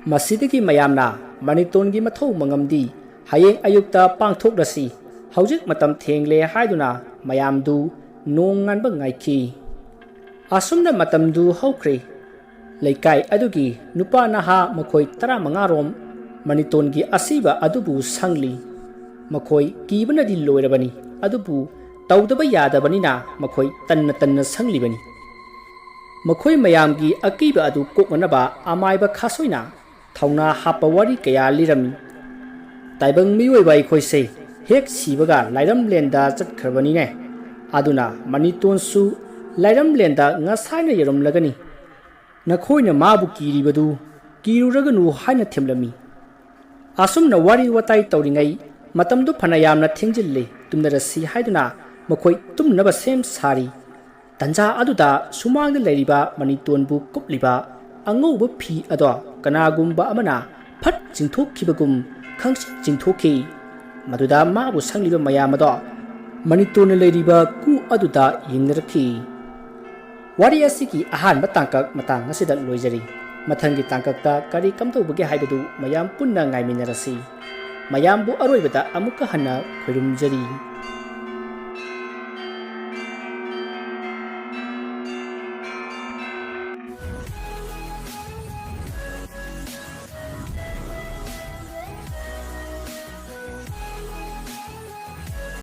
Speaker 1: ꯃꯁꯤꯗꯒꯤ ꯃꯌꯥꯝꯅ ꯃꯅꯤꯇꯣꯟꯒꯤ ꯃꯊꯧ ꯃꯉꯝꯗꯤ ꯍꯌꯦꯡ ꯑꯌꯨꯛꯇ ꯄꯥꯡꯊꯣꯛꯂꯁꯤ ꯍꯧꯖꯤꯛ ꯃꯇꯝ ꯊꯦꯡꯂꯦ ꯍꯥꯏꯗꯨꯅ ꯃꯌꯥꯝꯗꯨ ꯅꯣꯡ ꯉꯥꯟꯕ ꯉꯥꯏꯈꯤ ꯑꯁꯨꯝꯅ ꯃꯇꯝꯗꯨ ꯍꯧꯈ꯭ꯔꯦ ꯂꯩꯀꯥꯏ ꯑꯗꯨꯒꯤ ꯅꯨꯄꯥ ꯅꯍꯥ ꯃꯈꯣꯏ 15ꯔꯣꯝ ꯃꯅꯤꯇꯣꯟꯒꯤ ꯑꯁꯤꯕ ꯑꯗꯨꯕꯨ ꯁꯪꯂꯤ ꯃꯈꯣꯏ ꯀꯤꯕꯅꯗꯤ ꯂꯣꯏꯔꯕꯅꯤ ꯑꯗꯨꯕꯨ ꯇꯧꯗꯕ ꯌꯥꯗꯕꯅꯤꯅ ꯃꯈꯣꯏ ꯇꯟꯅ ꯁꯪꯂꯤꯕꯅꯤ ꯃꯈꯣꯏ ꯃꯌꯥꯝꯒꯤ ꯑꯀꯤꯕ ꯑꯗꯨ ꯀꯣꯛꯅꯅꯕ ꯑꯃꯥꯏꯕ ꯈꯥꯁꯣꯏꯅ ꯊꯧꯅꯥ ꯍꯥꯞꯄ ꯋꯥꯔꯤ ꯀꯌꯥ ꯂꯤꯔꯝꯃꯤ ꯇꯥꯏꯕꯪ ꯃꯤꯑꯣꯏꯕ ꯑꯩꯈꯣꯏꯁꯦ ꯍꯦꯛ ꯁꯤꯕꯒ ꯂꯥꯏꯔꯝꯂꯦꯟꯗ ꯆꯠꯈ꯭ꯔꯕꯅꯤꯅꯦ ꯑꯗꯨꯅ ꯃꯅꯤꯇꯣꯟꯁꯨ ꯂꯥꯏꯔꯝꯂꯦꯟꯗ ꯉꯁꯥꯏꯅ ꯌꯧꯔꯝꯂꯒꯅꯤ ꯅꯈꯣꯏꯅ ꯃꯥꯕꯨ ꯀꯤꯔꯤꯕꯗꯨ ꯀꯤꯔꯨꯔꯒꯅꯨ ꯍꯥꯏꯅ ꯊꯦꯝꯂꯝꯃꯤ ꯑꯁꯨꯝꯅ ꯋꯥꯔꯤ ꯋꯥꯇꯥꯏ ꯇꯧꯔꯤꯉꯩ ꯃꯇꯝꯗꯨ ꯐꯅ ꯌꯥꯝꯅ ꯊꯦꯡꯖꯤꯜꯂꯦ ꯇꯨꯝꯅꯔꯁꯤ ꯍꯥꯏꯗꯨꯅ ꯃꯈꯣꯏ ꯇꯨꯝꯅꯕ ꯁꯦꯝ ꯁꯥꯔꯤ ꯇꯟꯖꯥ ꯑꯗꯨꯗ ꯁꯨꯃꯥꯡꯗ ꯂꯩꯔꯤꯕ ꯃꯅꯤꯇꯣꯟꯕꯨ ꯀꯨꯞꯂꯤꯕ ꯑꯉꯧꯕ ꯐꯤ ꯑꯗꯣ ꯀꯅꯥꯒꯨꯝꯕ ꯑꯃꯅ ꯐꯠ ꯆꯤꯡꯊꯣꯛꯈꯤꯕꯒꯨꯝ ꯈꯪꯆꯤꯡ ꯆꯤꯡꯊꯣꯛꯈꯤ ꯃꯗꯨꯗ ꯃꯥꯕꯨ ꯁꯪꯂꯤꯕ ꯃꯌꯥꯝ ꯑꯗꯣ ꯃꯅꯤꯇꯣꯟꯅ ꯂꯩꯔꯤꯕ ꯀꯨ ꯑꯗꯨꯗ ꯌꯦꯡꯅꯔꯛꯈꯤ ꯋꯥꯔꯤ ꯑꯁꯤꯒꯤ ꯑꯍꯥꯟꯕ ꯇꯥꯡꯀꯛ ꯃꯇꯥꯡ ꯑꯁꯤꯗ ꯂꯣꯏꯖꯔꯤ ꯃꯊꯪꯒꯤ ꯇꯥꯡꯀꯛꯇ ꯀꯔꯤ ꯀꯝꯗꯧꯕꯒꯦ ꯍꯥꯏꯕꯗꯨ ꯃꯌꯥꯝ ꯄꯨꯟꯅ ꯉꯥꯏꯃꯤꯟꯅꯔꯁꯤ ꯃꯌꯥꯝꯕꯨ ꯑꯔꯣꯏꯕꯗ ꯑꯃꯨꯛꯀ ꯍꯟꯅ ꯈꯣꯏꯔꯨꯝꯖꯔꯤ